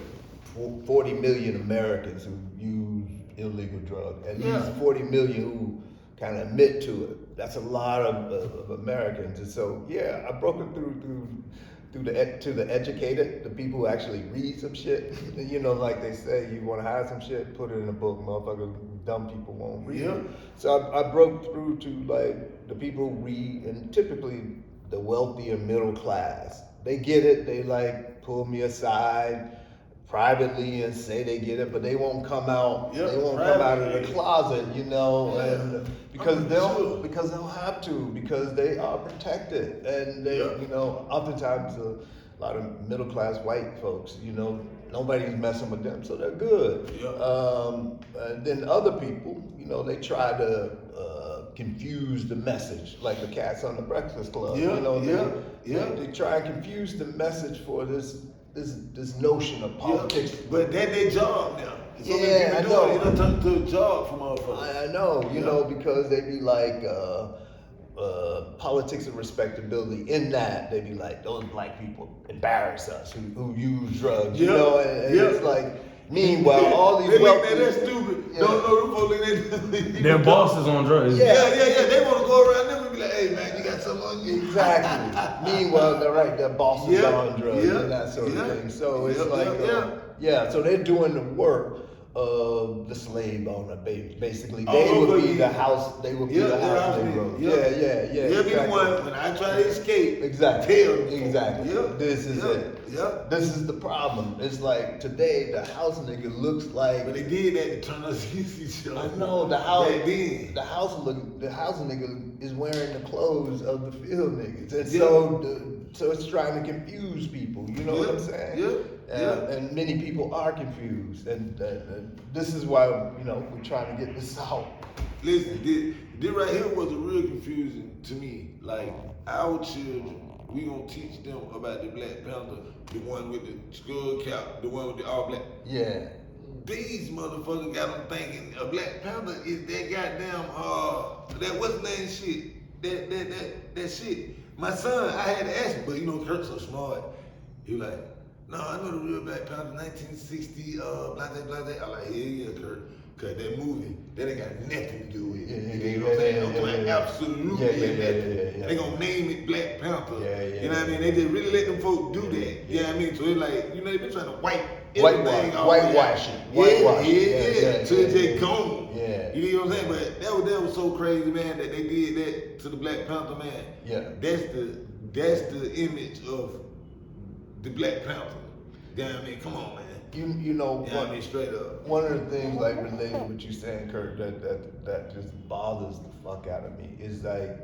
are 40 million Americans who use illegal drugs. At least 40 million who kind of admit to it. That's a lot of Americans. And so, yeah, I broke it to the educated, the people who actually read some shit. You know, like they say, you want to hide some shit, put it in a book. Motherfuckers, dumb people won't read it. So I broke through to like the people who read, and typically the wealthy and middle class. They get it. They like pull me aside privately and say they get it, but they won't come out. They won't come out of the closet, you know, and because they'll have to, because they are protected, and they, you know, oftentimes a lot of middle class white folks, you know, nobody's messing with them, so they're good. And then other people, you know, they try to confuse the message, like the cats on the Breakfast Club. You know, they try and confuse the message for this notion of politics. But that's their job now. Yeah, I know. It done turned to a job for motherfuckers. I know, you know, because they be like, politics and respectability. In that, they be like, those black people embarrass us who use drugs, you know, and it's like, meanwhile, all these wealthy... That's stupid. Don't know the folks. Their bosses on drugs. Yeah. They want to go around them and be like, hey man, you got something on you. Exactly. Meanwhile, they're right, their bosses are on drugs and that sort of thing. So it's so they're doing the work of the slave owner, basically. They would be the house. They would be the house Negro. They'll be the one when I try to escape. Exactly. Tell them. Exactly. This is it. This is the the problem. It's like today the house nigga looks like. But they did that to turn us against each other. I know the house. The house nigga is wearing the clothes of the field niggas, and so it's trying to confuse people. You know what I'm saying? And many people are confused, and this is why, you know, we're trying to get this out. Listen, this right here was a real confusing to me. Like, our children, we gonna teach them about the Black Panther, the one with the skull cap, the one with the all black. Yeah. These motherfuckers got them thinking a Black Panther is that goddamn that what's the name shit. That shit. My son, I had to ask him, but you know Kurt's so smart. He was like, no, I know the real Black Panther, 1960, blase. I'm like, yeah, Kurt. Cause that movie, that ain't got nothing to do with it. You know what I'm saying? Absolutely nothing. They gonna name it Black Panther. You know what I mean? They just really let them folks do that. You know what I mean? So it's like, you know, they been trying to whitewash it. So it's just gone. Yeah. You know what I'm saying? But that was so crazy, man, that they did that to the Black Panther, man. Yeah. That's the image of the Black Panther. You know what I mean? Come on, man. You know, I mean, straight up. One of the things like related to what you saying, Kurt, that just bothers the fuck out of me is like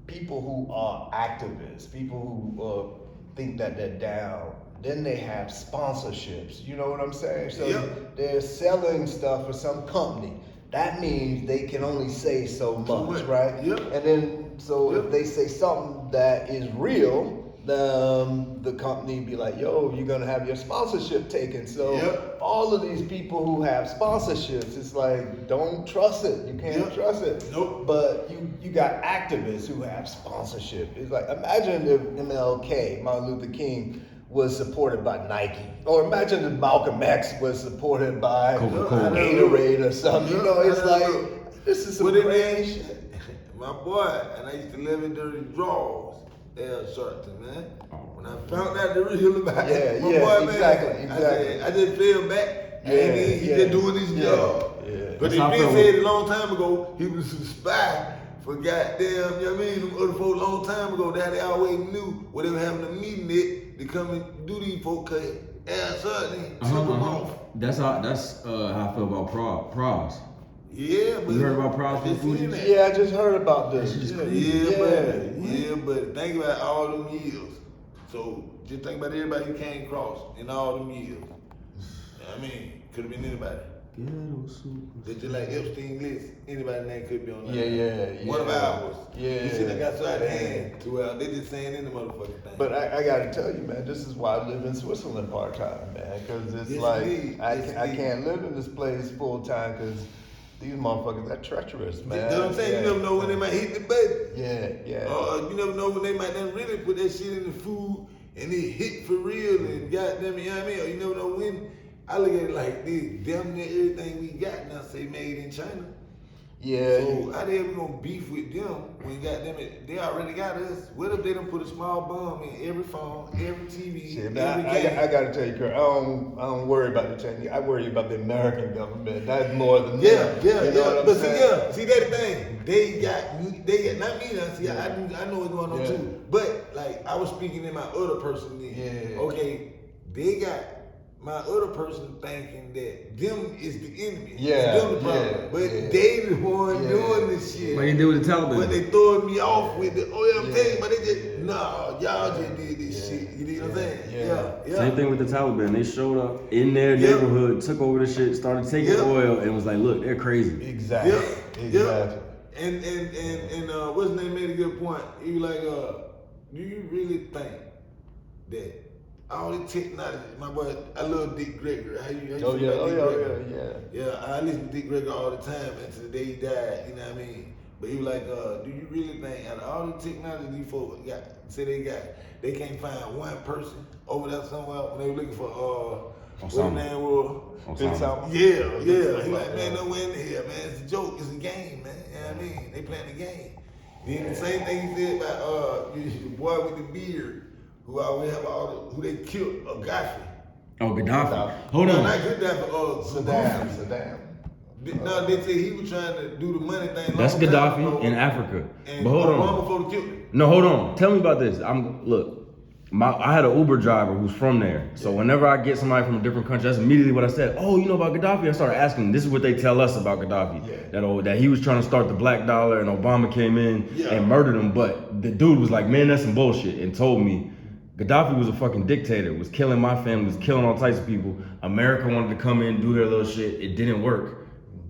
people who are activists, people who think that they're down. Then they have sponsorships. You know what I'm saying? So they're selling stuff for some company. That means they can only say so much, right? And then if they say something that is real, the company be like, yo, you're gonna have your sponsorship taken. So all of these people who have sponsorships, it's like, don't trust it. You can't trust it. Nope. But you got activists who have sponsorship. It's like, imagine if MLK, Martin Luther King, was supported by Nike. Or imagine if Malcolm X was supported by Coca-Cola. Gatorade or something. You know, it's I know. like, this is some What it crazy is, shit. my boy, and I used to live in dirty drawers, L. Sharpton, man. When I found out the real about Yeah, it, my yeah, boy, exactly, man, exactly. I just fell back. Yeah, And he yeah, just doing his yeah, job. yeah. But That's they how I been feel said with- a long time ago, he was a spy for goddamn, you know what I mean? Them other folks a long time ago, that they always knew what they were having a meeting at to come and do these folks, cause L. Sharpton took them off. That's how I feel about Pros. Yeah, but You heard about Props I just from seen Fuji? that. Yeah, I just heard about this. That's just Yeah, but think about all them years. So just think about everybody you came across in all them years. I mean, could have been anybody. Ghetto super. They just like Epstein list. Anybody name could be on that. Yeah. One of ours. Yeah. You see, they got so out of hand to where they just saying in the motherfucking thing. But I gotta tell you, man, this is why I live in Switzerland part time, man. Because it's Yes, like indeed. I Yes, I indeed. can't live in this place full time because these motherfuckers are treacherous, man. You know what I'm saying? Yeah. You never know when they might hit the button. Yeah. You never know when they might not really put that shit in the food and it hit for real and goddamn, you know what I mean? Or you never know when. I look at it like this, damn near everything we got now say made in China. Yeah. So how the hell we gonna beef with them when goddamn it, they already got us. What if they done put a small bomb in every phone, every TV, Shit, every man, game? I gotta tell you, Kurt, I don't worry about the Chinese. I worry about the American government. That's more than Yeah, them. yeah, You know yeah. what I'm But saying? see that thing. They got not me now. See, I know what's going on Yeah. too. But like I was speaking in my other person then. Yeah. Okay, they got my other person thinking that them is the enemy. Yeah, Them the problem. yeah, But yeah. they the one Yeah. doing this shit. Like they did with the Taliban. But they throwing me off with the I'm Yeah. telling you, but they just Yeah. no, y'all just did this shit. You know what I'm saying? Yeah. Same thing with the Taliban. They showed up in their Yeah. neighborhood, took over the shit, started taking Yeah. oil, and was like, "Look, they're crazy." Exactly. Yeah, Exactly. yeah. And what's his name made a good point. He was like, do you really think that all the technology, my boy, I love Dick Gregory. How you Oh feel yeah. about Oh Dick yeah. Gregory? Yeah. Yeah, I listen to Dick Gregory all the time until the day he died, you know what I mean? But he was like, do you really think out of all the technology these folks got, they can't find one person over there somewhere when they were looking for, what his Osama. name was? Big South. Yeah. He like, man, no way in here, man. It's a joke. It's a game, man. You know what I mean? They playing the game. Then the same thing he said about the boy with the beard, who always have who they killed, Gaddafi. Oh, Gaddafi. Gaddafi. Hold No, on. not Gaddafi. Saddam. No, they said he was trying to do the money thing. That's long time Gaddafi ago, in Africa. And But hold long on. before they killed him. No, hold on. Tell me about this. I had an Uber driver who's from there. So whenever I get somebody from a different country, that's immediately what I said. Oh, you know about Gaddafi? I started asking. This is what they tell us about Gaddafi. Yeah. That he was trying to start the black dollar and Obama came in Yeah. and murdered him. But the dude was like, man, that's some bullshit, and told me Gaddafi was a fucking dictator, was killing my family, was killing all types of people. America wanted to come in, do their little shit. It didn't work.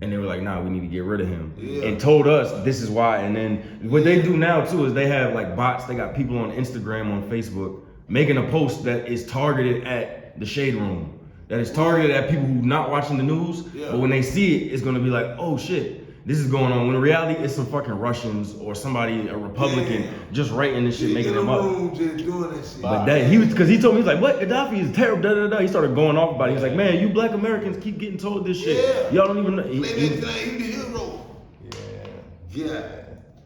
And they were like, nah, we need to get rid of him. Yeah. And told us this is why. And then what they do now too is they have like bots. They got people on Instagram, on Facebook, making a post that is targeted at the Shade Room. That is targeted at people who not watching the news. Yeah. But when they see it, it's gonna be like, oh shit, this is going on. When in reality, it's some fucking Russians or somebody, a Republican, Yeah. just writing this shit, He making in the them up. room just doing that shit. But that because he told me, he's like, what? Gaddafi is terrible. Da, da, da. He started going off about it. He's like, man, you black Americans keep getting told this shit. Yeah. Y'all don't even know. He the hero.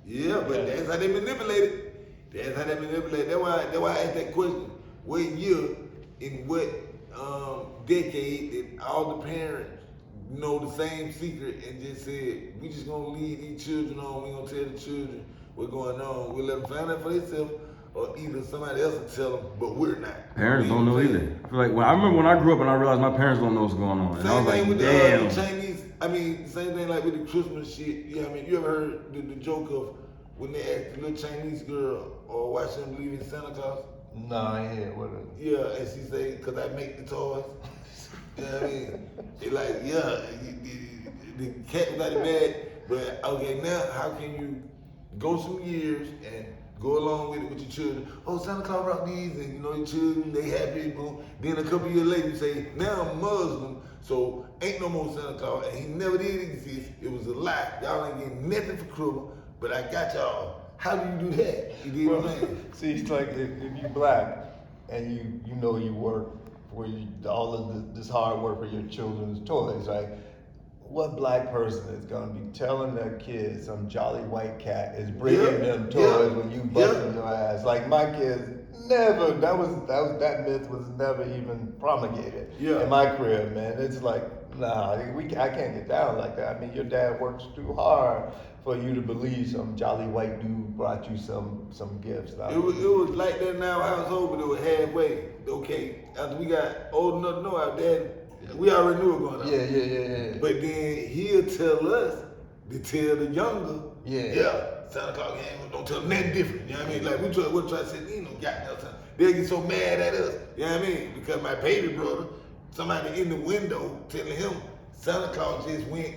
Yeah, but that's how they manipulate it. That's why I asked that question. What year, in what decade did all the parents know the same secret and just said, we just gonna lead these children on, we gonna tell the children what's going on. We'll let them find out for themselves, or either somebody else will tell them, but we're not. Parents don't know either. I feel like I remember when I grew up and I realized my parents don't know what's going on. And I Same was thing like, with damn. the Chinese. I mean, same thing like with the Christmas shit. Yeah, I mean, you ever heard the joke of when they asked the little Chinese girl or why she don't believe in Santa Claus? No, I ain't hear what it. Yeah, and she say, cause I make the toys. You know what I mean? It like, yeah, the cat was not bad, but okay, now how can you go some years and go along with it with your children? Oh, Santa Claus brought these, and you know your children, they happy, boom. Then a couple years later, you say, now I'm Muslim, so ain't no more Santa Claus, and he never did exist. It was a lie. Y'all ain't getting nothing for Christmas, but I got y'all. How do you do that? You did what I'm saying? See, it's like if you black and you know you work for all of this hard work for your children's toys, right? What black person is gonna be telling their kids some jolly white cat is bringing them toys when you busting your ass? Like my kids never. That myth was never even promulgated in my crib, man. It's like, nah, I can't get down like that. I mean, your dad works too hard for you to believe some jolly white dude brought you some gifts. It was like that in our household, but it was halfway. Okay, after we got old enough to know our dad, we already knew it was going on. Yeah. But then he'll tell us to tell the younger, Yeah. Santa Claus ain't don't tell them nothing different. You know what I mean? Like we'll try to say, you know, goddamn Santa. They'll get so mad at us. You know what I mean? Because my baby brother, somebody in the window telling him Santa Claus just went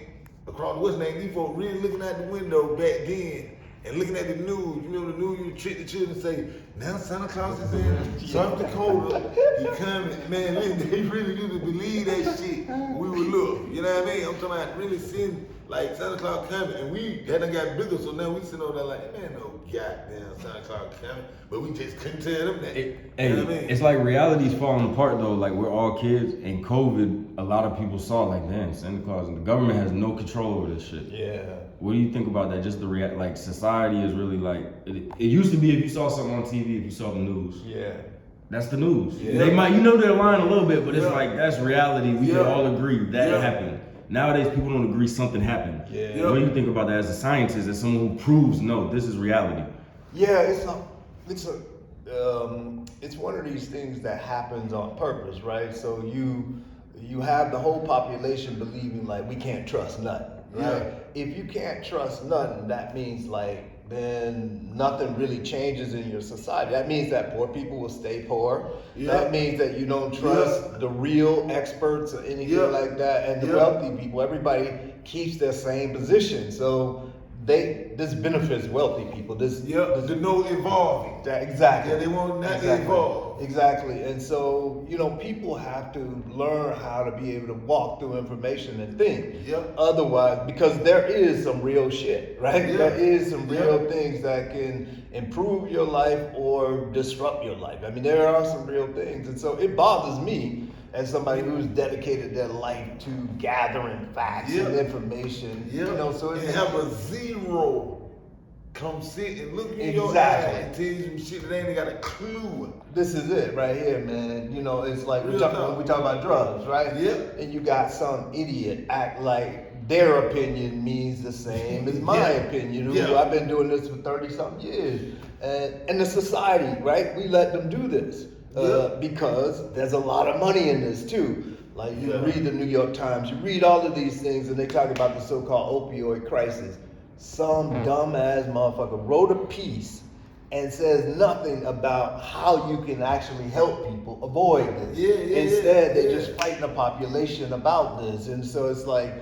across what's name. These folks really looking out the window back then and looking at the news. You remember the news? You treat the children and say, now Santa Claus is in South Dakota. He coming. Man, they really used to believe that shit when we were little. You know what I mean? I'm talking about really seeing like Santa Claus coming. And we hadn't got bigger, so now we sitting over there like, man, no goddamn Santa Claus coming. But we just couldn't tell them that. You know what I mean? It's like reality's falling apart though. Like we're all kids, and COVID, a lot of people saw like, man, Santa Claus, and the government has no control over this shit. Yeah. What do you think about that? Just the like society is really like it used to be. If you saw something on TV, if you saw the news, that's the news. Yeah. They might, they're lying a little bit, but it's like that's reality. We can all agree that happened. Nowadays, people don't agree something happened. Yeah. What do you think about that as a scientist, as someone who proves no, this is reality? Yeah, it's one of these things that happens on purpose, right? So you have the whole population believing like we can't trust nothing, right? Yeah. If you can't trust nothing, that means like then nothing really changes in your society. That means that poor people will stay poor. Yeah. That means that you don't trust the real experts or anything like that. And the wealthy people, everybody keeps their same position. So this benefits wealthy people. There's no evolving. Exactly. Yeah, they want not to evolve. Exactly. And so, people have to learn how to be able to walk through information and think. Yep. Otherwise, because there is some real shit, right? Yeah. There is some real things that can improve your life or disrupt your life. I mean, there are some real things. And so it bothers me as somebody who's dedicated their life to gathering facts and information. So it's have a zero come sit and look in your eye and tell you some shit that they ain't got a clue. This is it right here, man. It's like we talk about drugs, right? Yeah. And you got some idiot act like their opinion means the same as my opinion. I've been doing this for 30-something years. And the society, right? We let them do this. Because there's a lot of money in this too. Like you read the New York Times, you read all of these things, and they talk about the so-called opioid crisis. Some dumbass motherfucker wrote a piece and says nothing about how you can actually help people avoid this. Instead, they're just fighting the population about this, and so it's like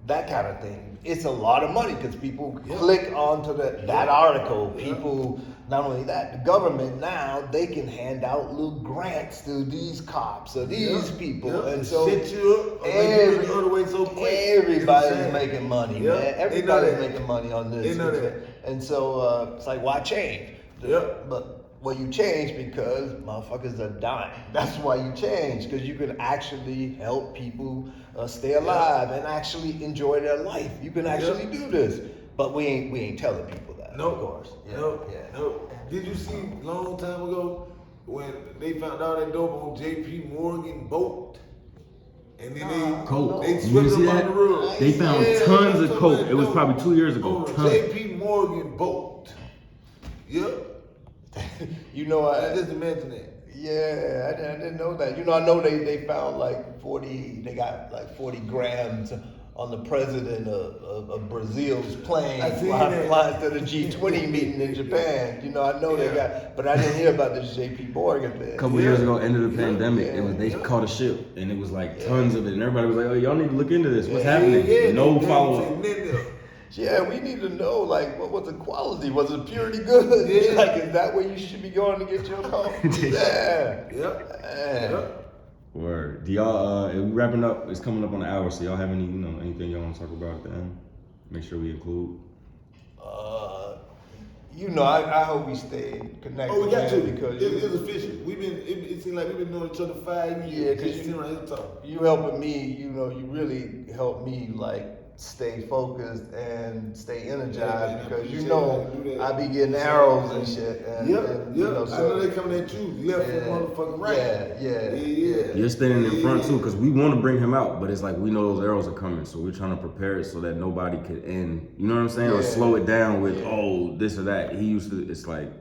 that kind of thing. It's a lot of money because people click onto that article. People, not only that, the government now, they can hand out little grants to these cops or these people. And so shit you up, everybody's making money, man. Everybody's making money on this. They know that. And so it's like, why change? But you change because motherfuckers are dying. That's why you change, because you can actually help people stay alive and actually enjoy their life. You can actually do this, but we ain't telling people that. No, of course. No. Did you see a long time ago when they found out that dope on J.P. Morgan boat? And then coke. they You swept see up on that? the road. They found tons of coke. It was probably 2 years ago. On Tons. J.P. Morgan boat. Yep. I just imagine that. Yeah, I didn't know that. I know they found like 40. They got like 40 grams on the president of Brazil's plane flying to the G20 meeting in Japan. I know they got, but I didn't hear about this J.P. Morgan thing. A couple years ago, end of the pandemic, they caught a ship, and it was like tons of it, and everybody was like, "Oh, y'all need to look into this. What's happening?" No follow up. Yeah, we need to know, like, what was the quality? Was it purity good? Like, is that where you should be going to get your coke? Word. Do y'all, we wrapping up, it's coming up on the hour, so y'all have anything y'all want to talk about at the end? Make sure we include. you know, I hope we stay connected. Oh, we got man, to because it's official. It seems like we've been knowing each other 5 years. Yeah, 'cause just sitting right here talking. you helping me, you know, you really help me like stay focused and stay energized Yeah, man, I because you appreciate know that. You do I that. be getting arrows and shit. And, Yep, and, yep. You know, I know they coming at you, left and motherfucking right. Yeah. You're standing in front too, because we want to bring him out, but it's like we know those arrows are coming, so we're trying to prepare it so that nobody could end. You know what I'm saying? Or Yeah. slow it down with this or that. He used to. It's like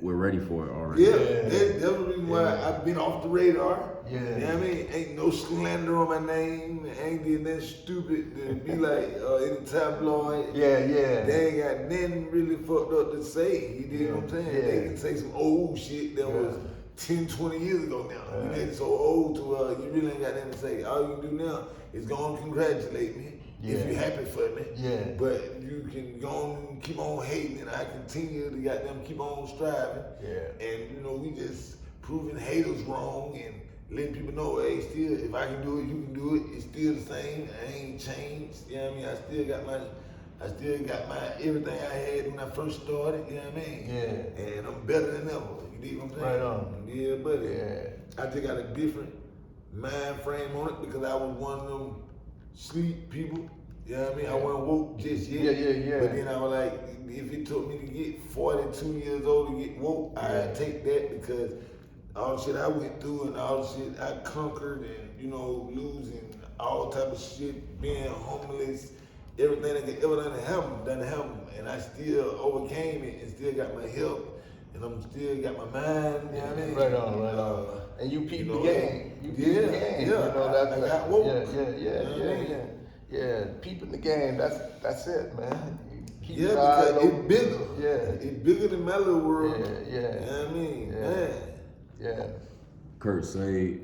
we're ready for it already. Yeah, that's the reason why I've been off the radar. Yeah. You know what I mean? Ain't no slander on my name. Ain't did nothing stupid to be like in the tabloid. Yeah. They ain't got nothing really fucked up to say. You dig what I'm saying? Yeah. They can say some old shit that was 10, 20 years ago now. You get so old to you really ain't got nothing to say. All you can do now is go on and congratulate me if you're happy for me. Yeah. But you can go on and keep on hating and I continue to goddamn keep on striving. Yeah. And you know, we just proving haters wrong and letting people know, hey, still, if I can do it, you can do it. It's still the same. I ain't changed. You know what I mean? I still got my everything I had when I first started. You know what I mean? Yeah. And I'm better than ever. You dig what I'm saying? Right on. Yeah, buddy. Yeah. I just got a different mind frame on it because I was one of them sleep people. You know what I mean? I wasn't woke just yet. Yeah. But then I was like, if it took me to get 42 years old to get woke, I'd take that because all the shit I went through and all the shit I conquered and, you know, losing all type of shit, being homeless, everything that could ever done happen. And I still overcame it and still got my health and I'm still got my mind, you know what I mean? Right on. And you peep the game. You peep the game. Yeah. You know, that's I got woke. Yeah. Peeping the game. That's it, man. Keep Yeah, your eyes because it's open. bigger. Yeah. It's bigger than my little world. Yeah. You know what I mean? Yeah. Man. Yeah. Kurt, say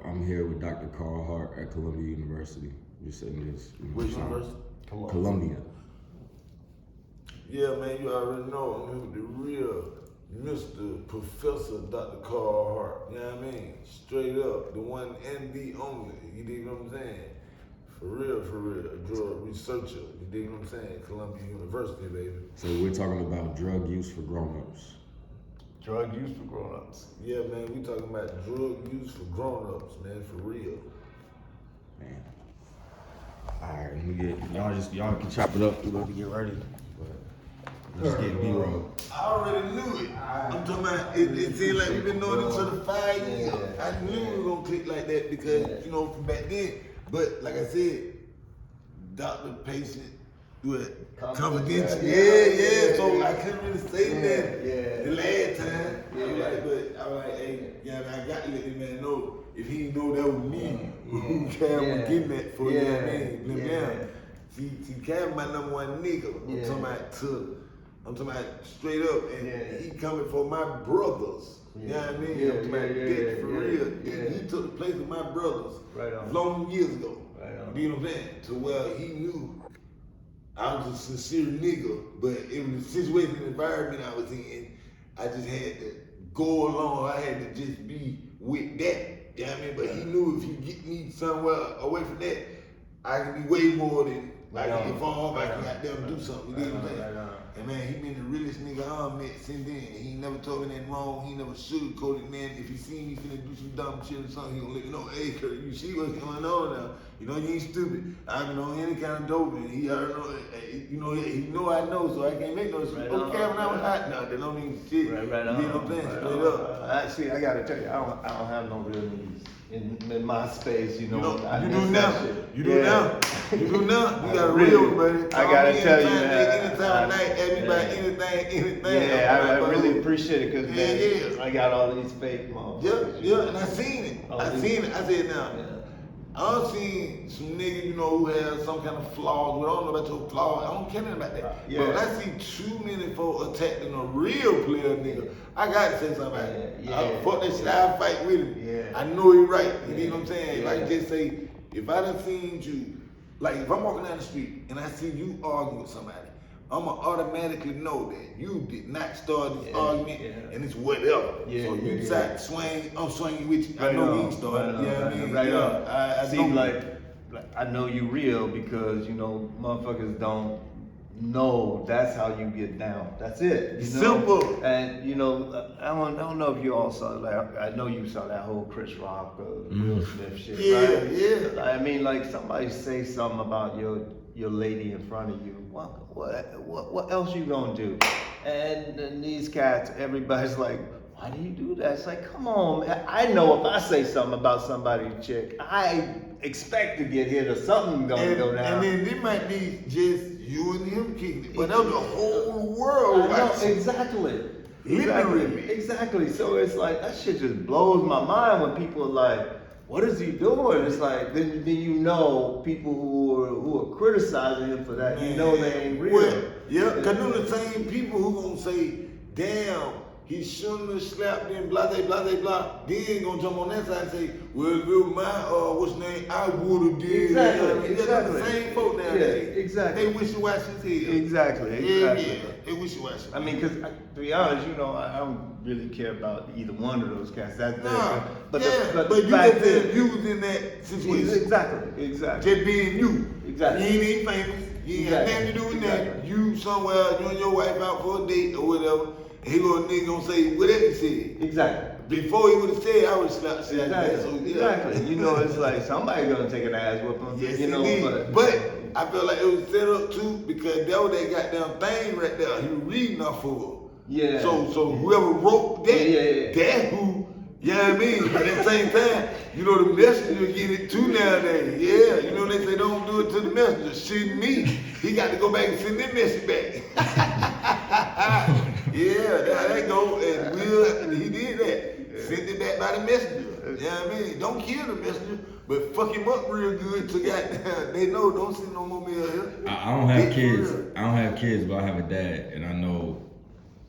I'm here with Dr. Carl Hart at Columbia University. Just saying this. Which university? Columbia. Yeah, man, you already know I'm the real Mr. Professor Dr. Carl Hart. You know what I mean? Straight up, the one and the only. You dig what I'm saying? For real, a drug researcher. You dig what I'm saying? Columbia University, baby. So we're talking about drug use for grown-ups. Drug use for grown-ups. Yeah, man, we talking about drug use for grown-ups, man, for real. Man. Alright, let me get y'all can chop it up. We're about to get ready. But let's get B-roll. I already knew it. I'm talking about, it seemed like we've been knowing each other 5 years. I knew we were gonna click like that because, you know, from back then. But like I said, doctor, patient, confidential. Yeah. So I couldn't really say that the last time. I was like, hey, I got to let this man know if he didn't know that was me who Cam was getting that for, you know what I mean? See, Cam my number one nigga. I'm talking about straight up, and he coming for my brothers. You know what I mean? I'm talking about that for real. He took the place of my brothers long years ago. You know what I'm saying? To where he knew I was a sincere nigga, but it was the situation and environment I was in. I just had to go along. I had to just be with that. You know what I mean? But he knew if he get me somewhere away from that, I can be way more than I can evolve. I can goddamn do something. You know what I'm saying? And man, he been the realest nigga I met since then. He never told me nothing wrong. He never sugarcoated, man. If he see me finna do some dumb shit or something, he gonna let me know, hey, Kurt, you see what's going on now. You know, you ain't stupid. I've been on any kind of dope, and he already know, you know, he know I know, so I can't make no shit. Okay, when I was hot, now, that don't mean shit. You know what I'm saying? Straight up. Actually, I gotta tell you, I don't have no real needs in my space. You know, you do now. You do now. You do now. You got a real one, buddy. I gotta tell you, man. Anytime of night, ask me about anything. Yeah, I really appreciate it because man, I got all these fake motherfuckers. Yeah, and I seen it. I said now. I done seen some nigga, you know, who has some kind of flaws. Well, I don't know about your flaws. I don't care nothing about that. But when I see too many folks attacking a real player nigga, I gotta say something about it. Fuck that shit, I'll fight with him. I know he right. You know what I'm saying? Like just say, if I done seen you, like if I'm walking down the street and I see you arguing with somebody, I'ma automatically know that you did not start this argument and it's whatever. So you decide to swing, I'm swinging with you. I know you ain't started. You know what I mean? I See, know like I know you real because you know motherfuckers don't no, that's how you get down. That's it. You know? Simple. And you know, I don't know if you all saw that. I know you saw that whole Chris Rock, Will Smith shit. Yeah, right? yeah. I mean, like somebody say something about your lady in front of you. What else you gonna do? And these cats, everybody's like, why do you do that? It's like, come on, man. I know if I say something about somebody's chick, I expect to get hit or something gonna go down. And then it might be just you and him kicking it, but that was the whole world I know, watching. exactly. Literally. Exactly. So it's like that shit just blows my mind when people are like, what is he doing? It's like then you know people who are criticizing him for that, you know they ain't real. Well, yeah, cause them the same people who gonna say, damn, he shouldn't have slapped him, blah, blah, blah, blah. Then gonna jump on that side and say, well, if it was my, what's the name, I would've did. Exactly, You know what I mean? They're exactly. the same folk nowadays. Yeah, exactly. They wishy-washy as hell. Exactly. Yeah, Exactly. yeah, they wishy-washy. I mean, because to be honest, you know, I don't really care about either one of those cats. That's Nah, but yeah, the but you fact just is, you was in that situation. exactly. Just being you. Exactly. You ain't even famous. You ain't got nothing to do with that. Exactly. You somewhere, you and your wife out for a date or whatever, and he gonna nigga gonna say whatever he said. Exactly. Before he would have said, I would have slapped shit out of that. So, Exactly. yeah. Exactly. You know, it's like somebody gonna take an ass whooping. Yes, you know, indeed. But I feel like it was set up too because that was that goddamn thing right there. He was reading off of her. Yeah. So whoever wrote that, Yeah. that's who. You know what I mean? But at the same time, you know the messenger get it too nowadays. Yeah, you know they say don't do it to the messenger. Shit me. He got to go back and send that message back. Yeah, there they go. And Will, he did that. Sent it back by the messenger. You know what I mean? Don't kill the messenger, but fuck him up real good to goddamn. They know don't send no more mail here. I don't have Big kids. for real. I don't have kids, but I have a dad, and I know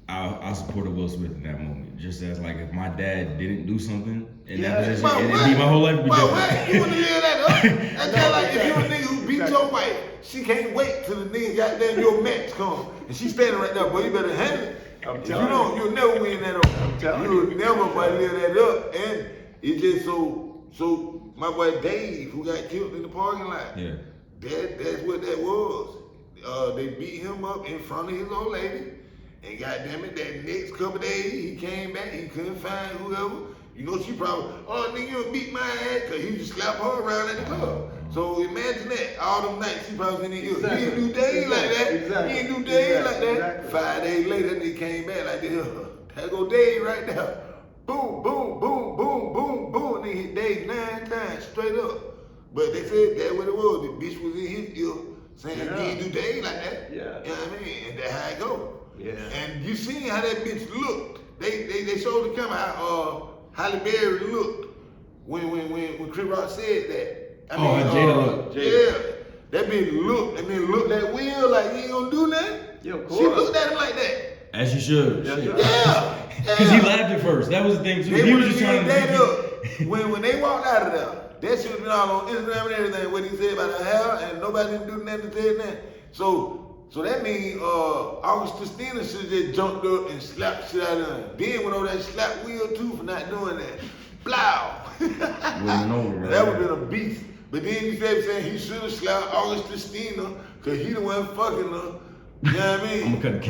I supported Will Smith in that moment. Just as like if my dad didn't do something in that position, But it'd what? be my whole life would be But different. what? You wouldn't live that up. That's kind of like if you a nigga who beat your wife, she can't wait till the nigga goddamn your match come, and she standing right there, boy, you better handle it. I'm If you telling don't, you. you'll never win that up. I'm telling You'll you. never boy live that up, and it's just so my boy Dave, who got killed in the parking lot, Yeah. that's what that was. They beat him up in front of his old lady. And goddamn it, that next couple days he came back, he couldn't find whoever. You know, she probably, oh nigga, you beat my ass, cause he just slapped her around at the club. So imagine that, all them nights he probably in the ear. Exactly. He didn't do days like that. Exactly. He didn't do days like that. Exactly. 5 days later, they came back like this. There go Dave right there. Boom, boom, boom, boom, boom, boom. They hit Dave 9 times straight up. But they said that's what it was. The bitch was in his ear saying Yeah. he didn't do days like that. Yeah. You know what I mean? And that's how it go. Yeah. And you seen how that bitch looked. They showed the camera how Halle Berry looked when Chris Rock said that. I Oh, how Jada looked. Yeah. That bitch looked at Will like he ain't gonna do nothing. Yeah, of She course. looked at him like that. As you should. Yeah, Shit. Yeah. Because he laughed at first. That was the thing too. They He would was have just trying that to. up when they walked out of there. That should have been all on Instagram and everything. What he said about the hair and nobody didn't do nothing to say that. So that means August Christina should have just jumped up and slapped shit out of him. Then went over there and slapped Will too for not doing that. Blow. Went over, right? That would have been a beast. But then you kept saying he should have slapped August Christina because he the one fucking her. You know what I mean? I'm gonna cut the camera.